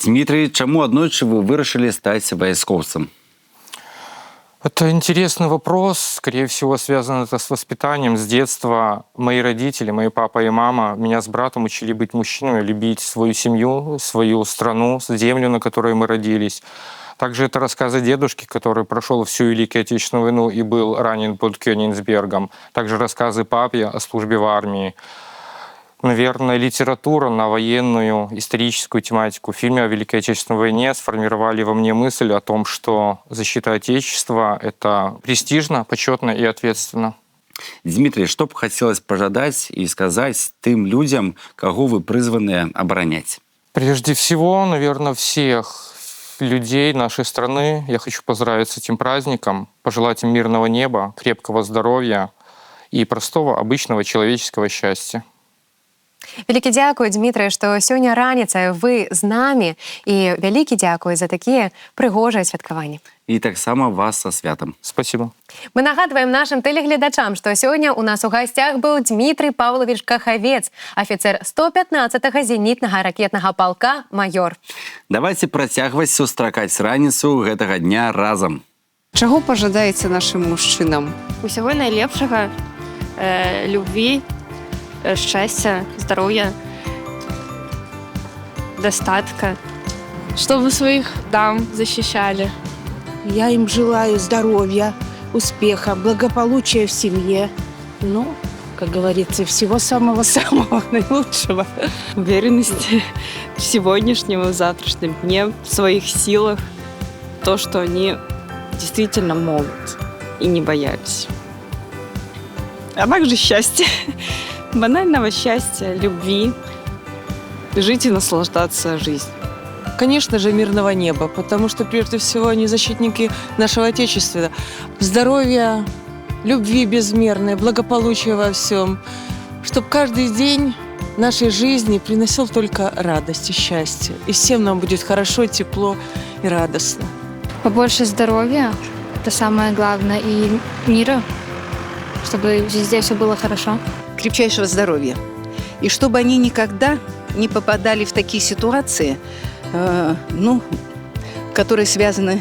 Дмитрий, чему аднойчы вы вырашылі стаць вайскоўцам? Это интересный вопрос. Скорее всего, связано это с воспитанием. С детства мои родители, мои папа и мама, меня с братом учили быть мужчинами, любить свою семью, свою страну, землю, на которой мы родились. Также это рассказы дедушки, который прошел всю Великую Отечественную войну и был ранен под Кёнигсбергом. Также рассказы папе о службе в армии. Наверное, литература на военную, историческую тематику. Фильмы о Великой Отечественной войне сформировали во мне мысль о том, что защита Отечества — это престижно, почетно и ответственно. Дмитрий, что бы хотелось пожадать и сказать тем людям, кого вы призваны оборонять? Прежде всего, наверное, всех людей нашей страны я хочу поздравить с этим праздником, пожелать им мирного неба, крепкого здоровья и простого, обычного человеческого счастья. Вялікі дзякуй, Дмітрый, што сёння раніцай вы з намі, і вялікі дзякуй за такія прыгожыя святкаванні. І таксама вас са святам. Спасибо. Мы нагадваем нашим тэлегледачам, што сёння у нас у гасцях быў Дмітрый Павлович Кахавец, афіцер 115-го зенітнага ракетнага палка «Майор». Давайте працягваць сустракаць раніцу гэтага дня разам. Чаго пажадаеце нашым мужчынам? Усяго найлепшага, любві, счастья, здоровья, достатка. Чтобы своих дам защищали. Я им желаю здоровья, успеха, благополучия в семье. Ну, как говорится, всего самого-самого наилучшего. Уверенности в сегодняшнем и в завтрашнем дне, в своих силах. То, что они действительно могут и не боялись. А также счастье. Банального счастья, любви, жить и наслаждаться жизнью. Конечно же, мирного неба, потому что, прежде всего, они защитники нашего Отечества. Здоровья, любви безмерной, благополучия во всем. Чтобы каждый день нашей жизни приносил только радость и счастье. И всем нам будет хорошо, тепло и радостно. Побольше здоровья, это самое главное, и мира, чтобы везде все было хорошо. Крепчайшего здоровья. И чтобы они никогда не попадали в такие ситуации, которые связаны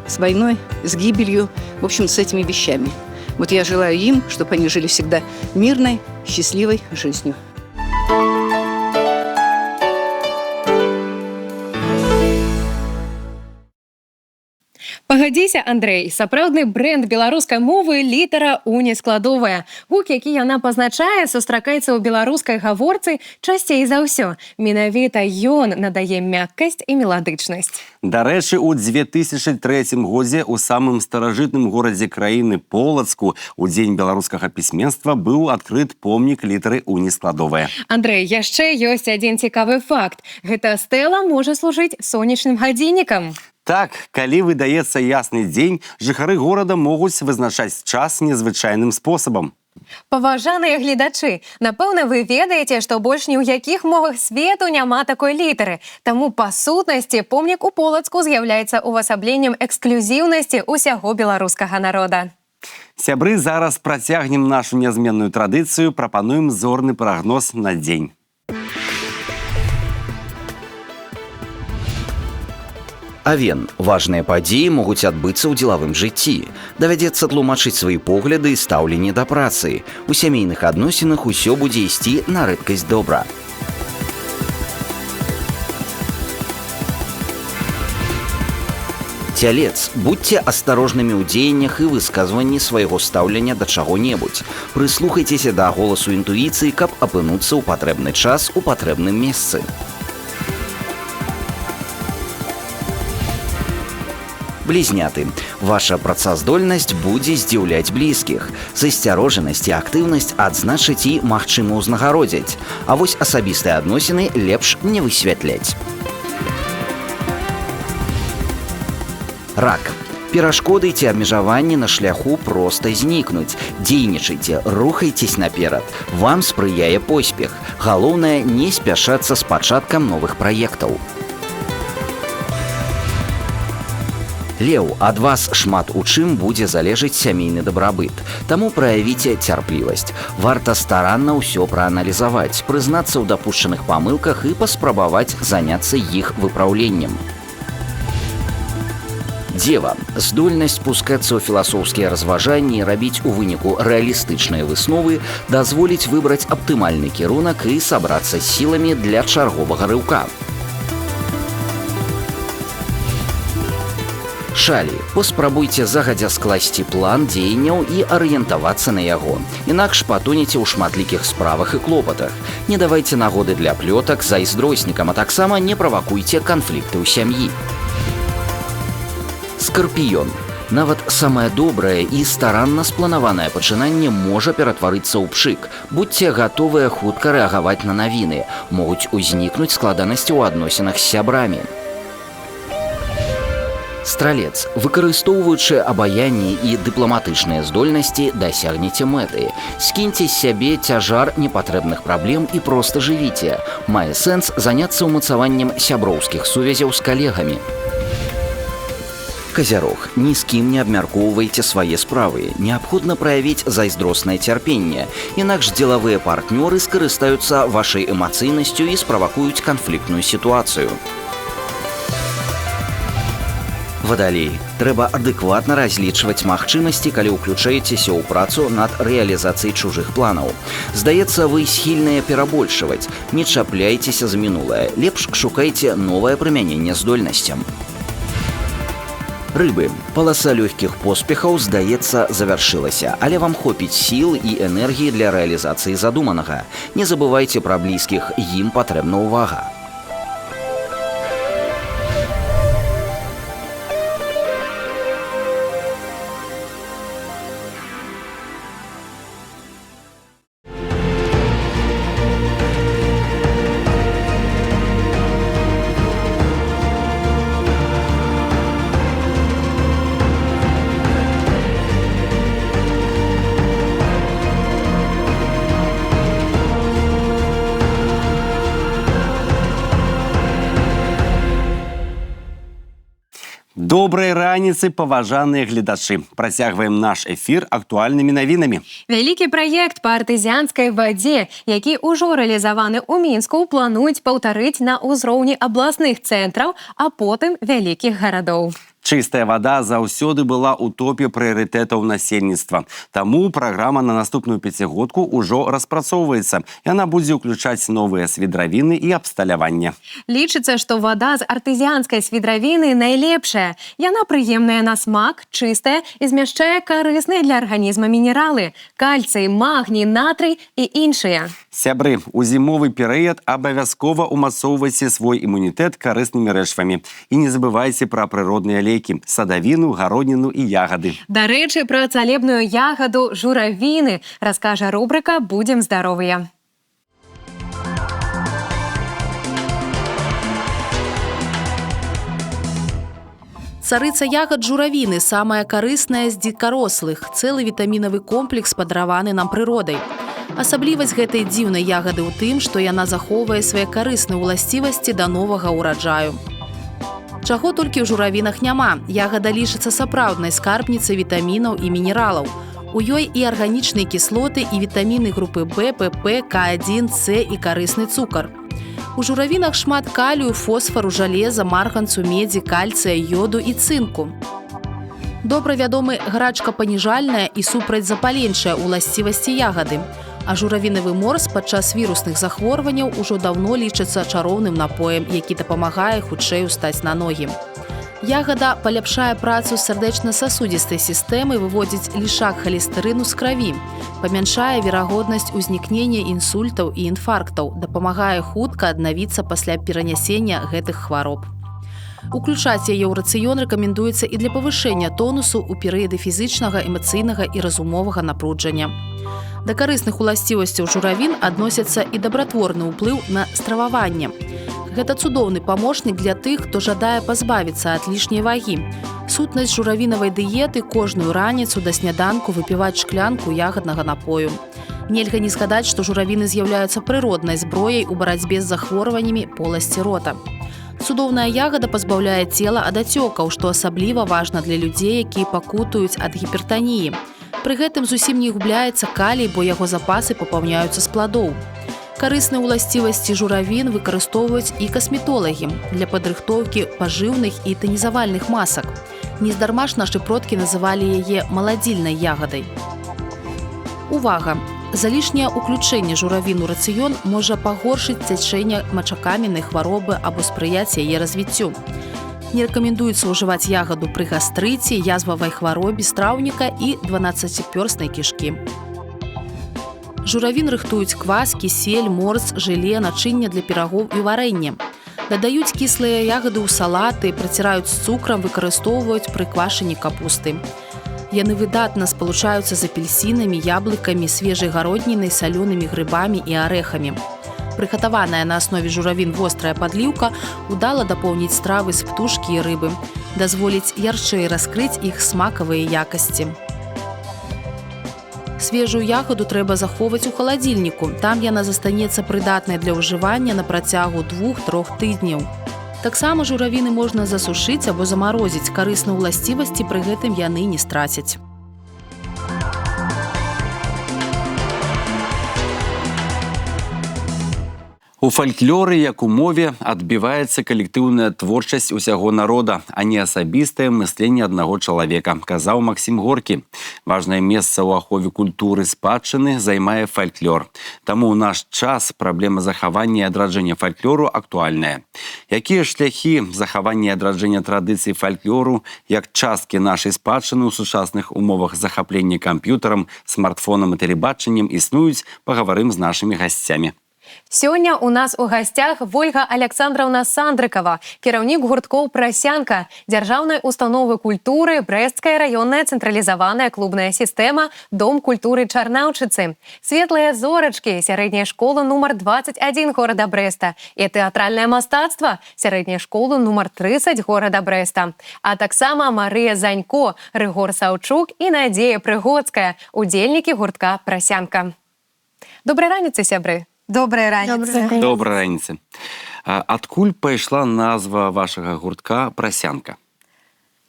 с войной, с гибелью, в общем, с этими вещами. Вот я желаю им, чтобы они жили всегда мирной, счастливой жизнью. Пагадзіся, Андрэй, сапраўдны бренд беларускай мовы літара «У» нескладовая. Гук, які яна пазначае, сустракаецца ў беларускай гаворцы часцей за ўсё. Менавіта ён надае мяккасць і меладычнасць. Дарэчы, у 2003 годзе у самым старажытным горадзе краіны Полацку у дзень беларускага пісьменства быў адкрыт помнік літары «У» нескладовая. Андрэй, яшчэ ёсць адзін цікавы факт. Гэта стэла можа служыць сонечным гадзіннікам. Так, калі выдаецца ясны дзень, жыхары горада могуць вызначаць час незвычайным спосабам. Паважаныя гледачы, напэўна, вы ведаеце, што больш ні ў якіх мовах свету няма такой літары. Таму, па сутнасці, помнік у Полацку з'яўляецца увасабленнем эксклюзіўнасці ўсяго беларускага народа. Сябры, зараз працягнем нашу нязменную традыцыю, прапануем зорны прагноз на дзень. Авен. Важныя падзеі могуць адбыцца ў дзелавым жыцці. Давядзецца тлумачыць свае погляды і стаўленне да працы. У сямейных адносінах усё будзе ісці на рэдкасць добра. Цялец. Будьце асторожнымі ў дзеяннях і высказванні свайго стаўлення да чаго-небудзь. Прыслухайцеся да голасу інтуіцыі, каб апынуцца ў патрэбны час у патрэбным месцы. Блізняты. Ваша працаздольнасць будзе здзіўляць блізкіх. Засцярожанасць і актыўнасць адзначыць і, магчыма, узнагародзяць. А вось асабістыя адносіны лепш не высвятляць. Рак. Перашкоды ці абмежаванні на шляху проста знікнуць. Дзейнічайце, рухайцесь наперад. Вам спрыяе поспех. Галоўнае, не спяшацца з пачаткам новых праектаў. Леў, ад вас шмат у чым будзе залежыць сямейны дабрабыт. Таму праявіце цярплівасць. Варта старанна ўсё прааналізаваць, прызнацца ў дапушчаных памылках і паспрабаваць заняцца іх выпраўленнем. Дзева. Здольнасць пускацца ў філасофскія разважанні і рабіць у выніку рэалістычныя высновы дазволіць выбраць аптымальны кірунак і сабрацца з сіламі для чарговага рыўка. Шалі. Паспрабуйце загадзя скласці план дзеянняў і арыентавацца на яго. Інакш патонеце ў шматлікіх справах і клопатах. Не давайце нагоды для плётак зайздроснікам, а таксама не правакуйце канфлікты ў сям'і. Скарпіён. Нават самае добрае і старанна спланаванае пачынанне можа ператварыцца ў пшык. Будьце гатовыя хутка рэагаваць на навіны. Могуць узнікнуць складанасці ў адносінах з сябрамі. Стралец, выкарыстоўваючы абаянне і дыпламатычныя здольнасці, дасягнеце мэты. Скіньце з сябе цяжар непатрэбных праблем і проста жывіце. Мае сэнс заняцца ўмацаваннем сяброўскіх сувязяў з калегамі. Козярог, ні з кім не абмяркоўвайце свае справы. Неабходна праявіць зайздроснае цярпенне. Інакш дзелавыя партнёры скарыстаюцца вашай эмацыйнасцю і справакуюць канфліктную сітуацыю. Вадалей, трэба адэкватна разлічваць магчымасці, калі ўключаецеся ў працу над рэалізацыяй чужых планаў. Здаецца, вы схільныя перабольшваць. Не чапляйцеся за мінулае. Лепш шукайце новае прымяненне здольнасцям. Рыбы. Паласа лёгкіх поспехаў, здаецца, завяршылася, але вам хопіць сіл і энергіі для рэалізацыі задуманага. Не забывайце пра блізкіх, ім патрэбна ўвага. Добрай раніцы, паважаныя гледачы. Працягваем наш эфір актуальнымі навінамі. Вялікі праект па артызіанскай вадзе, які ўжо рэалізаваны ў Мінску, плануюць паўтарыць на ўзроўні абласных цэнтраў, а потым вялікіх гарадоў. Чыстая вада заўсёды была ў топе прыярытэтаў насельніцтва. Таму праграма на наступную пяцігодку ўжо распрацоўваецца. Яна будзе ўключаць новыя свідравіны і абсталяванне. Лічыцца, што вада з артызіанскай свідравіны найлепшая. Яна прыемная на смак, чыстая і змяшчае карысныя для арганізма мінералы – кальцый, магній, натрый і іншыя. Сябры, у зімовы перыяд абавязкова ўмацоўвайце свой імунітэт карыснымі рэчывамі. І не забывайце пра прыродныя лекі – садавіну, гародніну і ягады. Дарэчы, пра цалебную ягаду журавіны раскажа рубрыка «Будзем здаровыя». Царыца ягад журавіны – самая карысная з дзікарослых. Цэлы вітамінавы комплекс падараваны нам прыродай. Асаблівасць гэтай дзіўнай ягады ў тым, што яна захоўвае свае карысныя ўласцівасці да новага ўраджаю. Чаго толькі ў журавінах няма. Ягада лічыцца сапраўднай скарбніцай вітамінаў і мінералаў. У ёй і арганічныя кіслоты, і вітаміны групы В, ПП, К1, С і карысны цукар. У журавінах шмат калію, фосфару, жалеза, марганцу, медзі, кальцыя, йоду і цынку. Добра вядомы гарачкапаніжальная і супрацьзапаленчая ўласцівасці ягады. А журавінавы морс падчас вірусных захворванняў ужо даўно лічыцца чароўным напоем, які дапамагае хутчэй устаць на ногі. Ягада паляпшае працу сардэчна-сасудзістай сістэмы, выводзіць лішак халестэрыну з крыві, памяншае верагоднасць узнікнення інсультаў і інфарктаў, дапамагае хутка аднавіцца пасля перанясення гэтых хвароб. Уключаць яе ў рацыён рэкамендуецца і для павышэння тонусу ў перыяды фізічнага, эмацыйнага і разумовага напруджання. Да карысных уласцівасцяў журавін адносяцца і дабратворны ўплыў на страваванне. Гэта цудоўны памочнік для тых, хто жадае пазбавіцца ад лішняй вагі. Сутнасць журавінавай дыеты – кожную раніцу да сняданку выпіваць шклянку ягаднага напою. Нельга не згадаць, што журавіны з'яўляюцца прыроднай зброяй у барацьбе з захворваннямі поласці рота. Цудоўная ягада пазбаўляе цела ад ацёкаў, што асабліва важна для людзей, якія пакутуюць ад гіпертаніі. Пры гэтым зусім не губляецца калій, бо яго запасы папаўняюцца з пладоў. Карысныя ўласцівасці журавін выкарыстоўваюць і касметолагі для падрыхтоўкі пажыўных і танізавальных масак. Нездарма ж нашы продкі называлі яе маладзільнай ягадай. Увага! Залішняе ўключэнне журавін у рацыён можа пагоршыць цячэнне мачакаменнай хваробы або спрыяць яе развіццю. Не рэкамендуецца ўжываць ягаду пры гастрыце, язвавай хваробе страўніка і 12-пёрснай кішкі. Журавін рыхтуюць квас, кісель, морс, жыле, начынне для пірагоў і варэння. Дадаюць кіслыя ягады ў салаты, праціраюць з цукрам, выкарыстоўваюць пры квашані капусты. Яны выдатна спалучаюцца з апельсінамі, яблыкамі, свежай гароднінай, салёнымі грыбамі і арэхамі. Прыгатаваная на аснове журавін вострая падліўка удала дапоўніць стравы з птушкі і рыбы. дазволіць ярчэй раскрыць іх смакавыя якасці. Свежую ягоду трэба захоўваць у халадзільніку. Там яна застанецца прыдатнай для ўжывання на працягу 2-3 тыдняў. Таксама журавіны можна засушыць або замарозіць. Карысныя ўласцівасці пры гэтым яны не страцяць. У фальклоры, як у мове, адбіваецца калектыўная творчасць усяго народа, а не асабістае мысленне аднаго чалавека, казаў Максім Горкі. Важнае месца ў ахове культуры спадчыны займае фальклор. Таму ў наш час праблема захавання і адраджэння фальклору актуальная. Якія шляхі захавання і адраджэння традыцый фальклору як часткі нашай спадчыны ў сучасных умовах захаплення камп'ютарам, смартфонам і тэлебачаннем існуюць, пагаварым з нашымі гасцямі. Сёння у нас у гасцях Вольга Александраўна Сандрыкава, кіраўнік гурткоў «Прасянка», дзяржаўнай установы культуры, Брэсцкая раённая цэнтралізаваная клубная сістэма, Дом культуры Чарнаўчыцы, Светлыя зорачкі, сярэдняя школа нумар 21 горада Брэста і тэатральнае мастацтва, сярэдняя школа нумар 30 горада Брэста. А таксама Марыя Занько, Рыгор Саўчук і Надзея Прыгодская, удзельнікі гуртка «Прасянка». Добрай раніцы, сябры! Добрая раніца. Добрая раніца. Адкуль пайшла назва вашага гуртка «Прасянка»?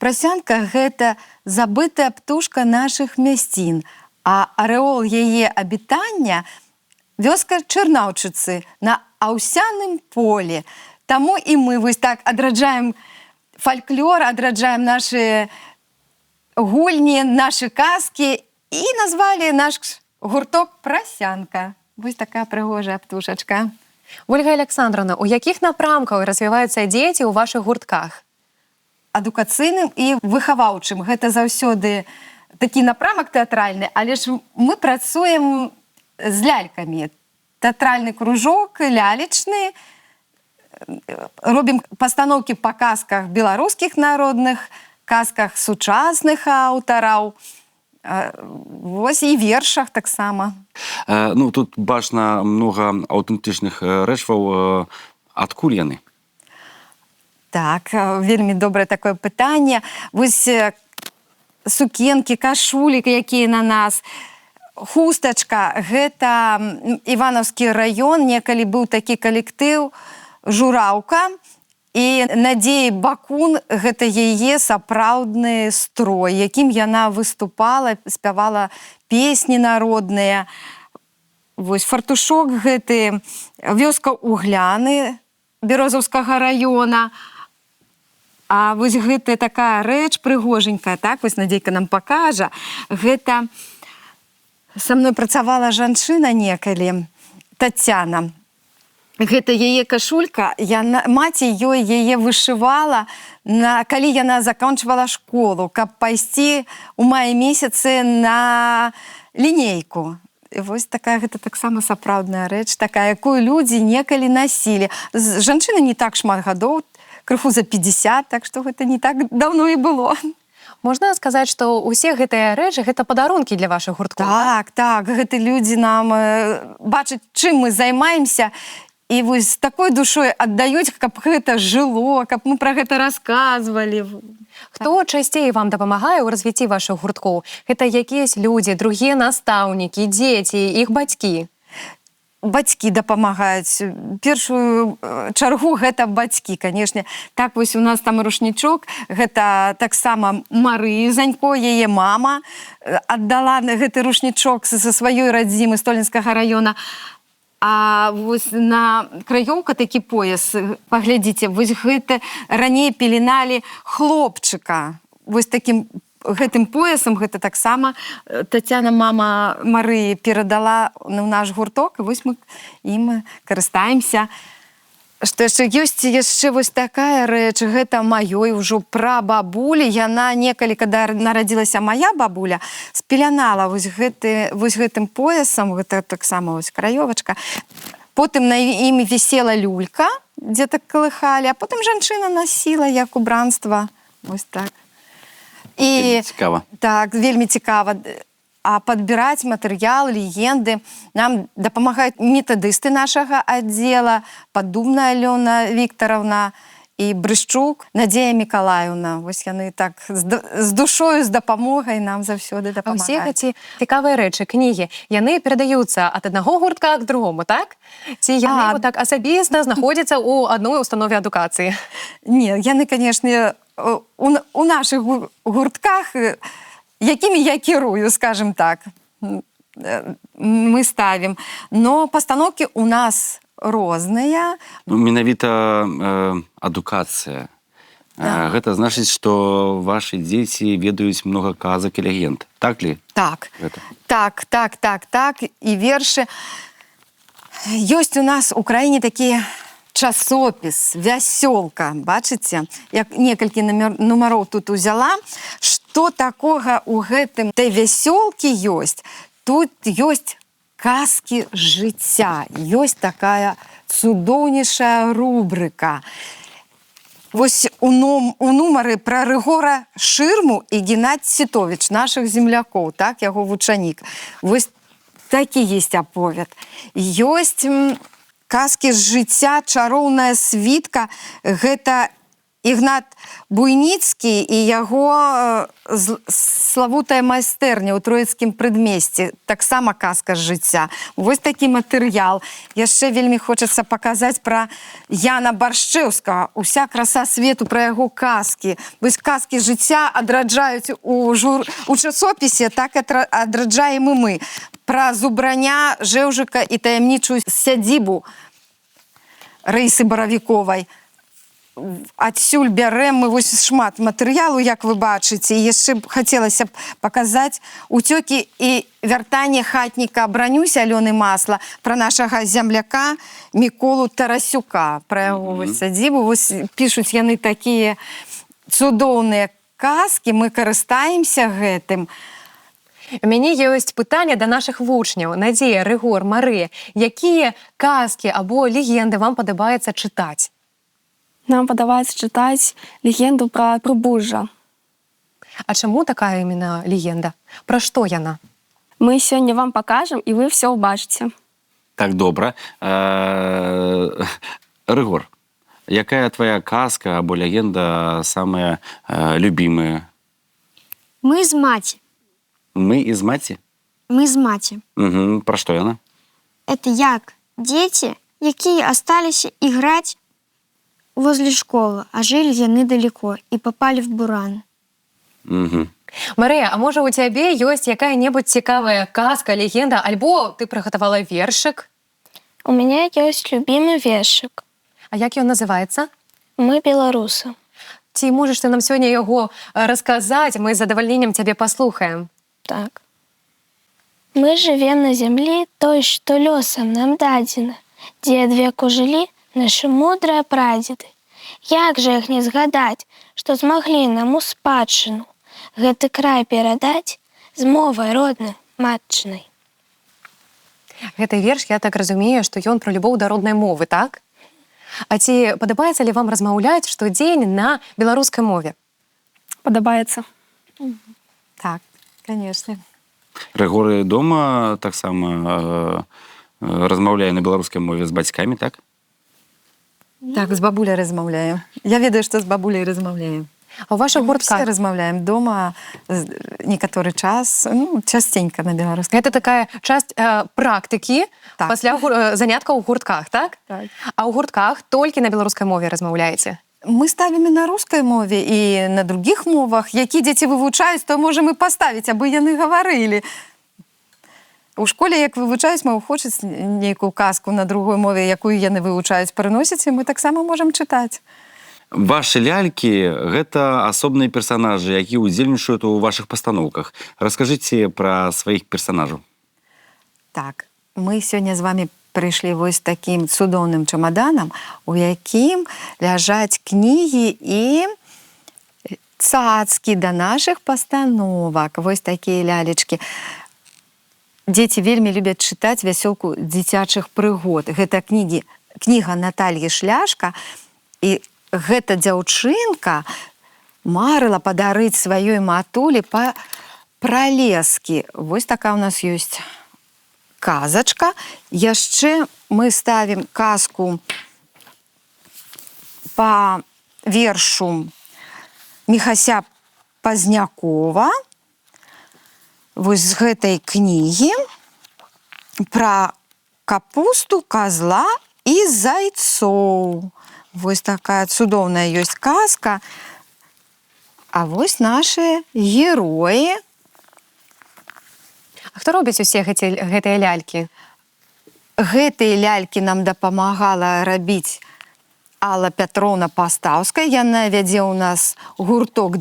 Прасянка – гэта забытая птушка нашых мясцін, а арэол яе абітання – вёска Чарнаўчыцы на аўсяным полі. Таму і мы вось так адраджаем фальклор, адраджаем нашы гульні, нашы казкі і назвалі наш гурток «Прасянка». Вось такая прыгожая птушачка. Ольга Александровна, у якіх напрамках развіваюцца дзеці ў вашых гуртках? Адукацыйным і выхаваўчым. Гэта заўсёды такі напрамак тэатральны, але ж мы працуем з лялькамі. Тэатральны кружок, лялечны. Робім пастаноўкі па казках беларускіх народных, казках сучасных аўтараў. Вось і вершах таксама. Ну, тут бачна много аўтэнтычных рэчваў. Адкуль яны? Так, вельмі добрае такое пытанне. Вось сукенкі, кашулі, якія на нас. Хустачка, гэта Іванаўскі раён, некалі быў такі калектыў «Жураўка». І Надзея Бакун – гэта яе сапраўдны строй, якім яна выступала, спявала песні народныя. Вось фартушок гэты, вёска Угляны Бярозаўскага раёна. А вось гэта такая рэч прыгоженькая, так, вось Надзейка нам пакажа. Гэта са мной працавала жанчына некалі, Тацяна. Гэта яе кашулька, маці ёй яе вышывала, калі яна заканчвала школу, каб пайсці ў маі месяцы на лінейку. І вось такая гэта таксама сапраўдная рэч, такая, якую людзі некалі насілі. Жанчыны не так шмат гадоў, крыху за 50, так што гэта не так даўно і было. Можна сказаць, што ўсе гэтыя рэчы – гэта падарункі для вашых гурткоў? Так, гэты людзі нам бачаць, чым мы займаемся, і вось з такой душой аддаюць, каб гэта жыло, каб мы пра гэта расказвалі. Хто часцей вам дапамагае ў развіцці вашых гурткоў? Гэта якіясь людзі, другія настаўнікі, дзеці, іх бацькі? Бацькі дапамагаюць. Першую чаргу гэта бацькі, канешне. Так вось у нас там рушнічок, гэта таксама Марыя Занько, яе мама, аддала гэты рушнічок са сваёй радзімы Столінскага раёна. А вось на краёўка такі пояс, паглядзіце, вось гэта раней пеленалі хлопчыка. Вось такім гэтым поясам, гэта таксама Тацяна, мама Марыі, перадала ў наш гурток, і вось мы ім карыстаемся. Што яшчэ ёсць яшчэ вось такая рэч, гэта маёй ужо прабабулі. Яна некалі, калі нарадзілася мая бабуля, спелянала вось гэтым поясам, гэта таксама вось краёвачка. Потым на ім вісела люлька, дзе так калыхалі, а потым жанчына насіла як убранства. Вось так. Вельмі цікава. Так, вельмі цікава. А падбіраць матэрыял, легенды нам дапамагаюць метадысты нашага аддзела, Паддубная Алёна Віктаровна і Брышчук Надзея Мікалаіўна. Вось яны так з душою, з дапамогай нам заўсёды А ўсе дапамагаюць. гэці цікавыя рэчы, кнігі, яны перадаюцца ад аднаго гуртка к другому, так? Ці яны так асабіста знаходзяцца ў адной установе адукацыі? Не, яны, канешне, у нашых гуртках, якімі я кірую, скажем так, мы ставім. Но пастаноўкі у нас розныя. Менавіта адукацыя. Гэта значыць, што вашы дзеці ведаюць многа казак і легенд. Так ли? Так. Гэта? Так. І вершы. Ёсць у нас у краіне такі часопіс, вясёлка. Бачыце? Як некалькі нумароў тут узяла. Што такога ў гэтым той вясёлкі ёсць? Тут ёсць казкі жыцця. Ёсць такая цудоўнейшая рубрыка. Вось у нумары пра Рыгора Шырму і Геннадзь Сітовіч, нашых землякоў, так, яго вучанік. Вось такі ёсць аповед. Ёсць казкі з жыцця, чароўная світка. Гэта Ігнат Буйніцкі і яго славутая майстэрня ў Троіцкім прыдмесці. Таксама казка з жыцця. Вось такі матэрыял. Яшчэ вельмі хочацца паказаць пра Яна Баршчэўскага. Уся краса свету пра яго казкі. Вось казкі жыцця адраджаюць у часопісе, так і адраджаем і мы. Пра Зубраня, Жэўжыка і таямнічую сядзібу Раісы Баравіковай. Адсюль бярэм мы вось шмат матэрыялу, як вы бачыце. І яшчэ хацелася б паказаць уцёкі і вяртанне хатніка Бранюся Алёны Масла пра нашага земляка Міколу Тарасюка. Пра яго вось сядзібу. Вось пішуць яны такія цудоўныя казкі, мы карыстаемся гэтым. У мяне ёсць пытанне да нашых вучняў. Надзея, Рыгор, Марыя, якія казкі або легенды вам падабаецца чытаць? Нам падабаецца чытаць легенду пра Прыбужжа. А чаму такая іменно легенда? Пра што яна? Мы сёння вам пакажам, і вы ўсё ўбачыце. Так, добра. Рыгор, якая твоя казка або легенда самая любимая? Мы з маці. Мы из маці? Мы з маці. Угу. Пра што яна? Это як дзеці, якія асталіся іграць возле школы, а жили яны далеко и попали в буран. Угу. Марыя, а можа у цябе ёсць якая-небудзь цікавая казка, легенда, альбо ты прыгатавала вершык? У меня есть любимый вершик. А як ён называецца? Мы беларусы. Ці можаш ты нам сёння яго расказаць, мы з задавальненнем цябе паслухаем. Так. Мы живем на земле той, что лёсам нам дадзена, дзе ад веку жылі нашы мудрыя прадзеды. Як жа іх не згадаць, што змаглі нам у спадчыну гэты край перадаць з мовай роднай матчынай. Гэты верш, я так разумею, што ён пра любоў да роднай мовы, так? А ці падабаецца ли вам размаўляць штодзень на беларускай мове? Падабаецца. Так, конечно. Рыгор дома таксама размаўляе на беларускай мове з бацькамі, так? Так, з бабуляй размаўляем. Я ведаю, што з бабуляй размаўляем. А ў вашых гуртках? Все размаўляем дома некаторы час, частенька на беларускай. Гэта такая часть практыкі пасля заняткаў у гуртках, так? Так. А ў гуртках толькі на беларускай мове размаўляеце? Мы ставім і на рускай мове, і на другіх мовах. Які дзеці вывучаюць, то можам і паставіць, абы яны гаварылі. У школе, як вывучаюць, могуць хочуць нейкую казку на другой мове, якую яны вывучаюць, прыносяць, і мы таксама можам чытаць. Ваши лялькі – гэта асобныя персонажы, якія ўдзельнічаюць у вашых пастаноўках. Раскажыце пра сваіх персонажаў. Так, мы сёння з вамі прыйшлі вось такім цудоўным чамаданам, у якім ляжаць кнігі і цацкі да нашых пастановак. Вось такія лялечкі. Дзеці вельмі любяць чытаць вясёлку дзіцячых прыгод. Гэта кніга Натальі Шляшка, і гэта дзяўчынка марыла падарыць сваёй матулі пралескі. Вось такая у нас ёсць казачка. Яшчэ мы ставім казку па вершу Міхася Пазнякова, вось з гэтай кнігі пра капусту, козла і зайцоў. Вось такая цудоўная ёсць казка. А вось наши героі. А хто робіць усе гэтыя лялькі? Гэтыя лялькі нам дапамагала рабіць Алла Пятровна Пастаўская. Яна вядзе ў нас гурток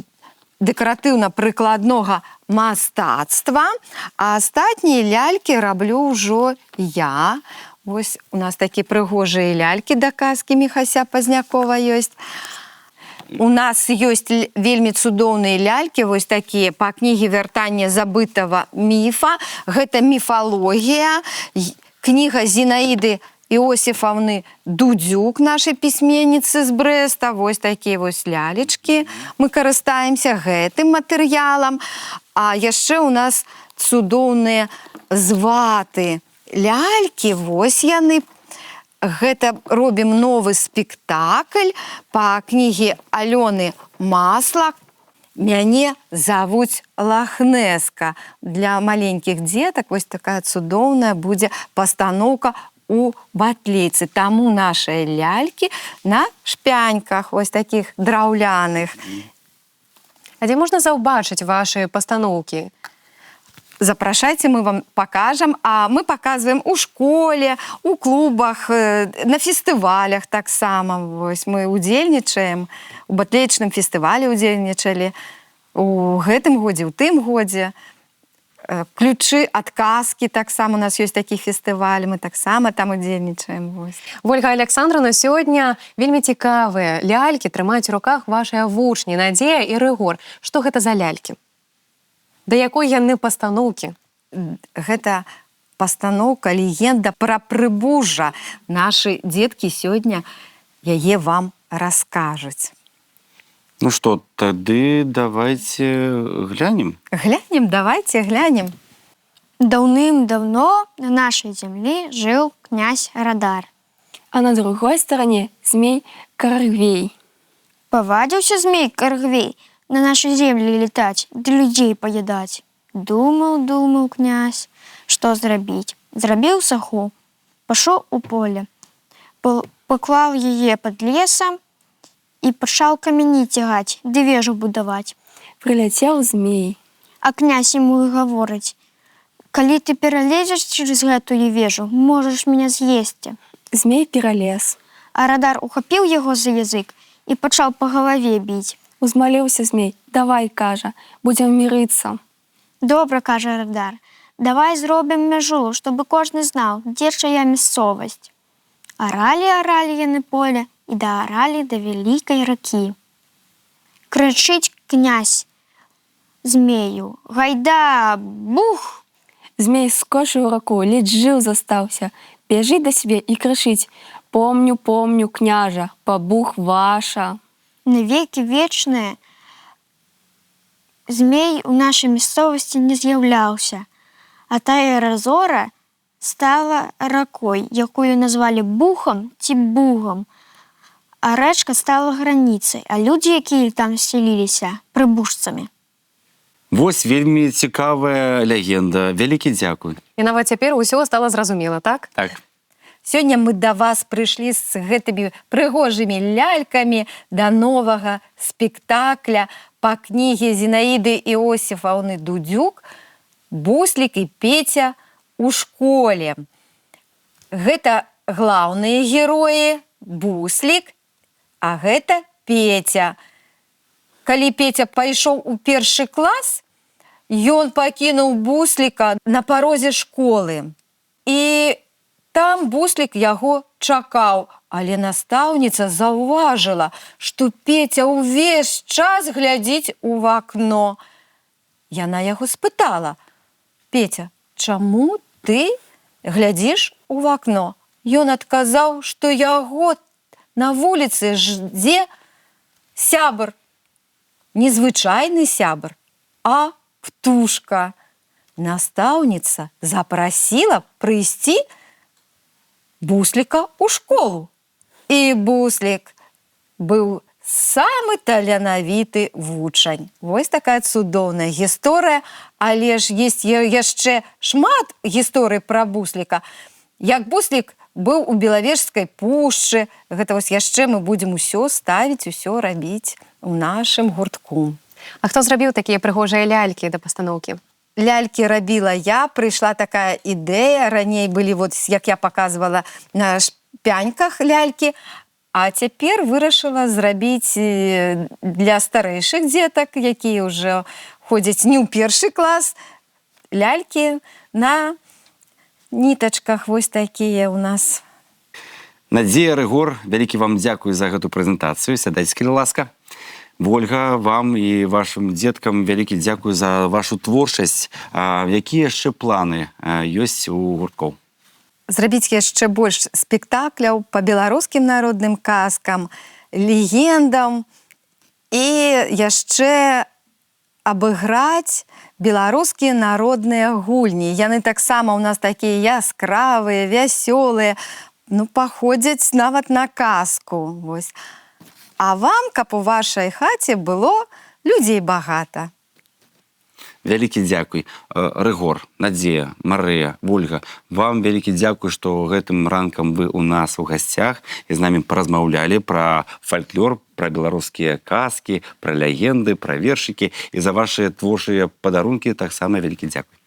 дэкаратыўна-прыкладнога мастацтва, а астатнія лялькі раблю ўжо я. Вось у нас такія прыгожыя лялькі да казкі Міхася Пазнякова ёсць. У нас ёсць вельмі цудоўныя лялькі, вось такія па кнігі «Вяртанне забытага міфа». Гэта міфалогія, кніга Зінаіды Іосіфаўны Дудзюк, нашай пісьменніцы з Брэста. Вось такія вось лялечкі. Мы карыстаемся гэтым матэрыялам. А яшчэ у нас цудоўныя зваты лялькі. Вось яны. Гэта робім новы спектакль па кнігі Алёны Маслак. Мяне завуць Лахнеска. Для маленькіх дзетак вось такая цудоўная будзе пастаноўка у Батлейцы. Таму нашыя лялькі на шпяньках, вось такіх драўляных. А дзе можна заўбачыць вашы пастаноўкі? Запрашайце, мы вам пакажам. А мы паказваем у школе, у клубах, на фестывалях таксама. Вось мы удзельнічаем. У батлеечным фестывалі удзельнічалі. У гэтым годзе, у тым годзе. Ключы ад казкі таксама. У нас ёсць такі фестываль. Мы таксама там удзельнічаем. Ольга Александровна, сёння вельмі цікавыя лялькі трымаюць у руках вашыя вучні Надзея і Рыгор. Што гэта за лялькі? Да якой яны пастаноўкі? Гэта пастаноўка «Легенда пра Прыбужжа». Нашы дзеткі сёння яе вам раскажуць. Ну что, тады давайте глянем. Глянем, давайте глянем. Даўным-даўно на нашай зямлі жыў князь Радар. А на другой стороне змей Каргвей. Павадзіўся змей Каргвей на нашай землі летаць, ды людзей паядаць. Думаў князь, што зрабіць. Зрабіў саху, пашоў у поле, паклаў яе пад лесам і пачаў камяні цягаць, ды вежу будаваць. Прыляцеў змей. А князь яму і гаворыць: калі ты пералезеш через гэтую вежу, можаш мяне з'есці. Змей пералез. А Радар ухапіў яго за язык і пачаў па галаве біць. Узмаліўся змей: давай, кажа, будзем мірыцца. Добра, кажа Радар, давай зробім мяжу, чтобы кожны знаў, дзе чая мясцовасць. Аралі яны поле і дааралі да вялікай ракі. Крычыць князь змею: гайда, бух! Змей скочыў у раку, ледзь жыў застаўся, бяжыць да сябе і крычыць: помню, княжа, пабух ваша. Навекі вечныя змей у нашай мясцовасці не з'яўляўся, а тая разора стала ракой, якую назвалі Бухам ці Бугам, а рэчка стала граніцай, а людзі, якія там селіліся, прыбужцамі. Вось вельмі цікавая легенда. Вялікі дзякуй. І нават цяпер усё стала зразумела, так? Так. Сёння мы да вас прыйшлі з гэтымі прыгожымі лялькамі да новага спектакля па кніге Зінаіды Іосіфаўны Дудзюк «Буслік і Петя у школе». Гэта глаўныя героі Буслік, а гэта Петя. Калі Петя пайшоў у першы клас, ён пакінуў Бусліка на парозе школы. І там Буслік яго чакаў, але настаўніца заўважыла, што Петя ўвесь час глядзіць у вакно. Яна яго спытала: «Петя, чаму ты глядзіш у вакно?» Ён адказаў, што яго на вуліцы ждзе сябар. Незвычайны сябар, а птушка. Настаўніца запрасіла прыйсці Бусліка ў школу. І Буслік быў самы таленавіты вучань. Вось такая цудоўная гісторыя, але ж есть яшчэ шмат гісторый пра Бусліка. Як Буслік быў у Белавежскай пушчы, гэта вось яшчэ мы будзем усё ставіць, усё рабіць у нашым гуртку. А хто зрабіў такія прыгожыя лялькі да пастаноўкі? Лялькі рабіла я, прыйшла такая ідэя, раней былі, вот, як я паказвала, на шпяньках лялькі, а цяпер вырашыла зрабіць для старэйшых дзетак, якія ўжо ходзяць не ў першы клас, лялькі на нітачках вось такія ў нас. Надзея, Рыгор, вялікі вам дзякую за гэту прэзентацыю. Сядайце, калі ласка. Вольга, вам і вашым дзеткам вялікі дзякую за вашу творчасць. Якія яшчэ планы ёсць у гурткоў? Зрабіць яшчэ больш спектакляў па беларускім народным казкам, легендам і яшчэ абыграць беларускія народныя гульні. Яны таксама ў нас такія яскравыя, вясёлыя, паходзяць нават на казку. Вось. А вам, каб у вашай хаце было людзей багата. Вялікі дзякуй. Рыгор, Надзея, Марыя, Вольга, вам вялікі дзякуй, што гэтым ранкам вы у нас у гасцях і з намі паразмаўлялі пра фальклор, пра беларускія казкі, пра легенды, пра вершыкі, і за вашыя творчыя падарункі таксама вялікі дзякуй.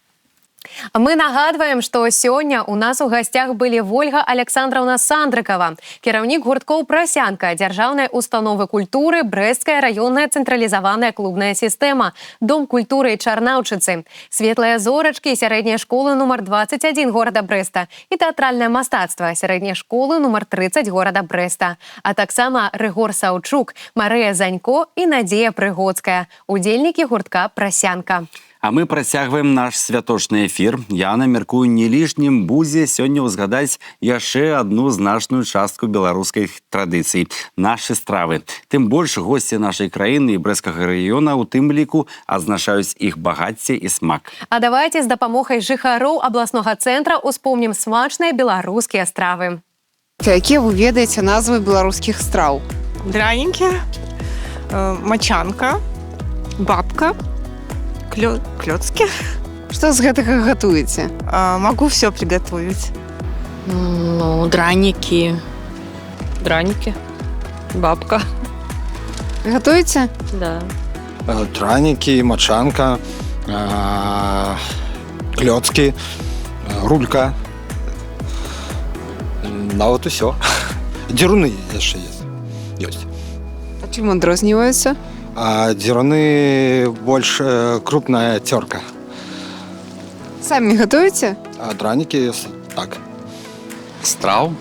Мы нагадваем, што сёння у нас у гасцях былі Вольга Александраўна Сандрыкава, кіраўнік гурткоў «Прасянка», дзяржаўнай установы культуры, Брэсцкая раённая цэнтралізаваная клубная сістэма, Дом культуры і Чарнаўчыцы, Светлыя зорачкі, сярэдняя школа нумар 21 горада Брэста і тэатральнае мастацтва, сярэдняя школа нумар 30 горада Брэста, а таксама Рыгор Саўчук, Марыя Занько і Надзея Прыгоцкая, удзельнікі гуртка «Прасянка». А мы працягваем наш святочны эфір. Яна, мяркую, не лішнім будзе сёння ўзгадаць яшчэ адну значную частку беларускай традыцыі – нашы стравы. Тым больш госці нашай краіны і Брэсцкага раёна у тым ліку адзначаюць іх багацце і смак. А давайте з дапамогай жыхароў абласнога цэнтра успомнім смачныя беларускія стравы. Якія вы ведаеце назвы беларускіх страў? Дранікі, мачанка, бабка, клёцки. Что з гэтага готуеце? Могу все приготовить. Драники, бабка. Готуеце? Да. Драники, мочанка, клёцки, рулька. Вот и все. Дзіруны яшчэ ёсць. А чым адрозніваюцца? Дзіруны больш крупная цёрка. Самі готуеце? Драники так. Страў?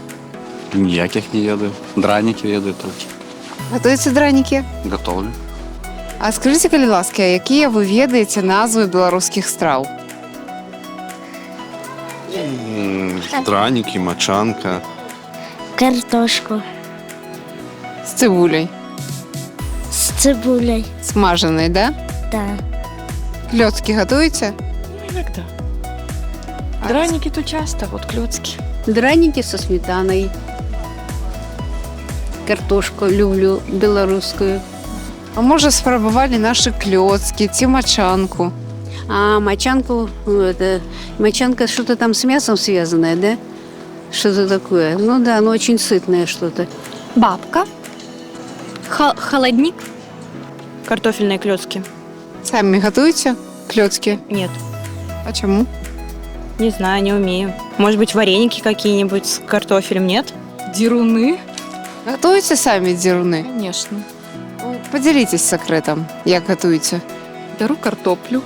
Ніякіх не ведаю. Дранікі ведаю толькі. Готуеце дранікі? Готовлю. А скажыце, калі ласка, якія вы ведаеце назвы беларускіх страў? Дранікі, мачанка. Картошку. З цыбуляй. С цибулей. Смаженной, да? Да. Клёцки готуете? Иногда. Драники то часто, вот клёцки. Драники со сметаной. Картошку люблю белорусскую. А может, спробовали наши клёцки, ці мочанку? Мочанку, мочанка что-то там с мясом связанное, да? Что-то такое. Ну да, оно очень сытное что-то. Бабка. Холодник. Картофельные клёцки. Сами готовите клёцки? Нет. А чему? Не знаю, не умею. Может быть, вареники какие-нибудь с картофелем, нет? Дируны? Готовите сами дируны? Конечно. Поделитесь секретом, як готуете. Беру картоплю,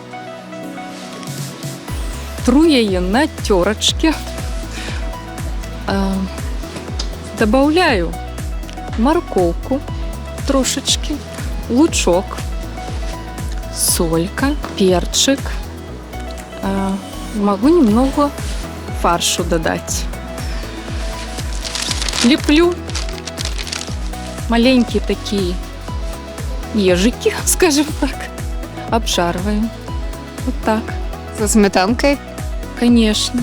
тру яе на терочке, добавляю морковку трошечки, лучок, солька, перчик. Могу немного фаршу додать. Леплю маленькие такие ежики, скажем так. Обжариваем. Вот так. Со сметанкой? Конечно.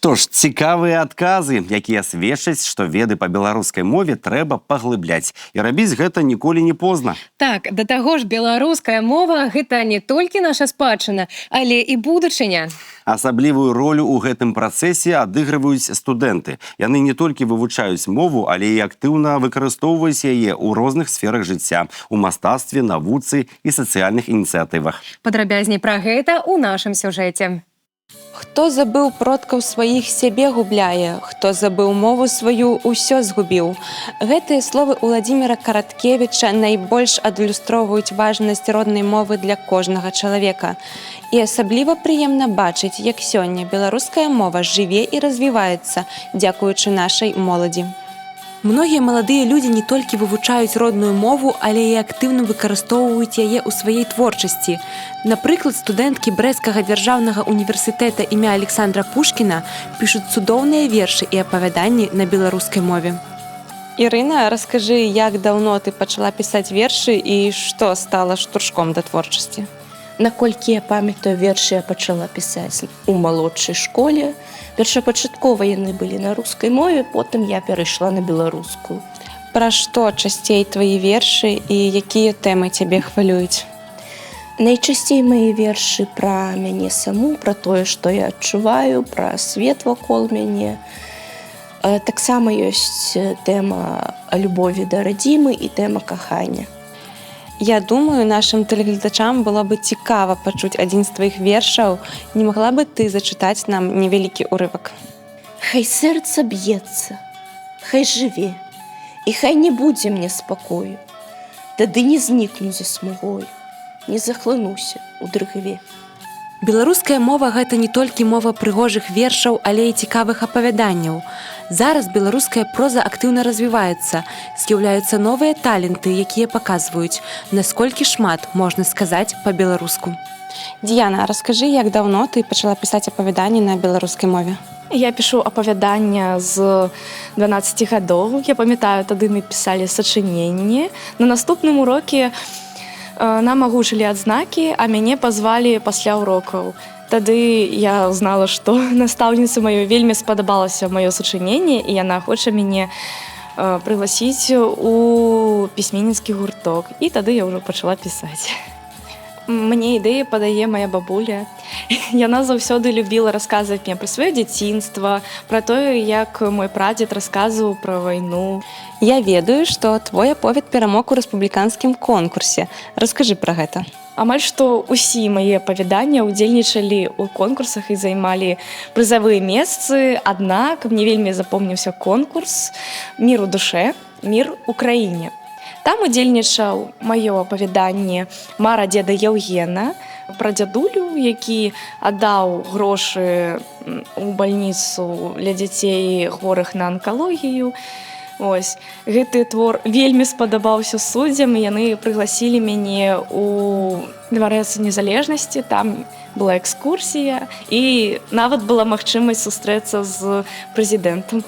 Што ж, цікавыя адказы, якія сведчаць, што веды па беларускай мове трэба паглыбляць. І рабіць гэта ніколі не позна. Так, да таго ж беларуская мова гэта не толькі наша спадчына, але і будучыня. Асаблівую ролю ў гэтым працэсе адыгрываюць студэнты. Яны не толькі вывучаюць мову, але і актыўна выкарыстоўваюць яе ў розных сферах жыцця, у мастацтве, навуцы і сацыяльных ініцыятывах. Падрабязней пра гэта ў нашым сюжэце. Хто забыў продкаў сваіх, сябе губляе, хто забыў мову сваю, усё згубіў. Гэтыя словы Уладзіміра Караткевіча найбольш адлюстроўваюць важнасць роднай мовы для кожнага чалавека. І асабліва прыемна бачыць, як сёння беларуская мова жыве і развіваецца, дзякуючы нашай моладзі. Многія маладыя людзі не толькі вывучаюць родную мову, але і актыўна выкарыстоўваюць яе ў сваёй творчасці. Напрыклад, студэнткі Брэсцкага дзяржаўнага універсітэта імя Александра Пушкіна пішуць цудоўныя вершы і апавяданні на беларускай мове. Ірына, раскажы, як даўно ты пачала пісаць вершы і што стала штуршком да творчасці? Наколькі я памятаю, вершы я пачала пісаць у малодшай школе. Першапачаткова яны былі на рускай мове, потым я перайшла на беларускую. Пра што часцей твае вершы і якія тэмы цябе хвалююць? Найчасцей мае вершы пра мяне саму, пра тое, што я адчуваю, пра свет вакол мяне. Таксама ёсць тэма любові да радзімы і тэма кахання. Я думаю, нашым тэлегледачам было бы цікава пачуць адзін з тваіх вершаў. Не магла бы ты зачытаць нам невялікі ўрывак? Хай сэрца б'ецца, хай жыве, і хай не будзе мне спакою. Тады не знікну за смугою, не захлынуся ў дрыгве. Беларуская мова – гэта не толькі мова прыгожых вершаў, але і цікавых апавяданняў. Зараз беларуская проза актыўна развіваецца, з'яўляюцца новыя таленты, якія паказваюць, насколькі шмат можна сказаць па-беларуску. Діяна, раскажы, як даўно ты пачала пісаць апавяданні на беларускай мове? Я пишу апавядання з 12 гадоў. Я памятаю, тады мы пісалі сачыненні. На наступным уроке нам агучылі адзнакі, а мяне пазвалі пасля урокаў. Тады я знала, што настаўніцы маёй вельмі спадабалася маё сачыненне, і яна хоча мяне прыгласіць у пісьменніцкі гурток. І тады я ўжо пачала пісаць. Мне ідэі падае моя бабуля. Яна заўсёды любіла расказваць мне пра сваё дзяцінства, пра тое, як мой прадзед расказваў пра вайну. Я ведаю, што твой аповед перамог у рэспубліканскім конкурсе. Раскажы пра гэта. Амаль што ўсе мае апавяданні ўдзельнічалі ў конкурсах і займалі прызавыя месцы, аднак мне вельмі запомніўся конкурс «Мір у душе, мір у краіне». Там удзельнічаў маё апавяданне «Мара дзеда Яўгена» пра дзядулю, які аддаў грошы ў бальніцу для дзяцей хворых на анкалогію. Ось. Гэты твор вельмі спадабаўся суддзям, і яны прыгласілі мяне ў дварэц незалежнасці. Там была экскурсія, і нават была магчымасць сустрэцца з прэзідэнтам.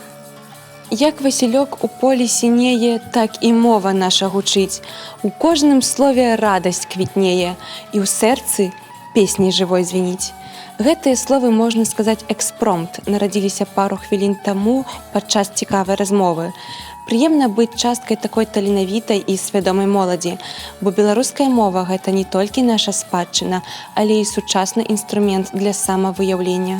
Як васілёк у полі сінее, так і мова наша гучыць. У кожным слове радасць квітнее, і ў сэрцы песняй жывой звініць. Гэтыя словы, можна сказаць, экспромт, нарадзіліся пару хвілін таму падчас цікавай размовы. Прыемна быць часткай такой таленавітай і свядомай моладзі, бо беларуская мова – гэта не толькі наша спадчына, але і сучасны інструмент для самавыяўлення.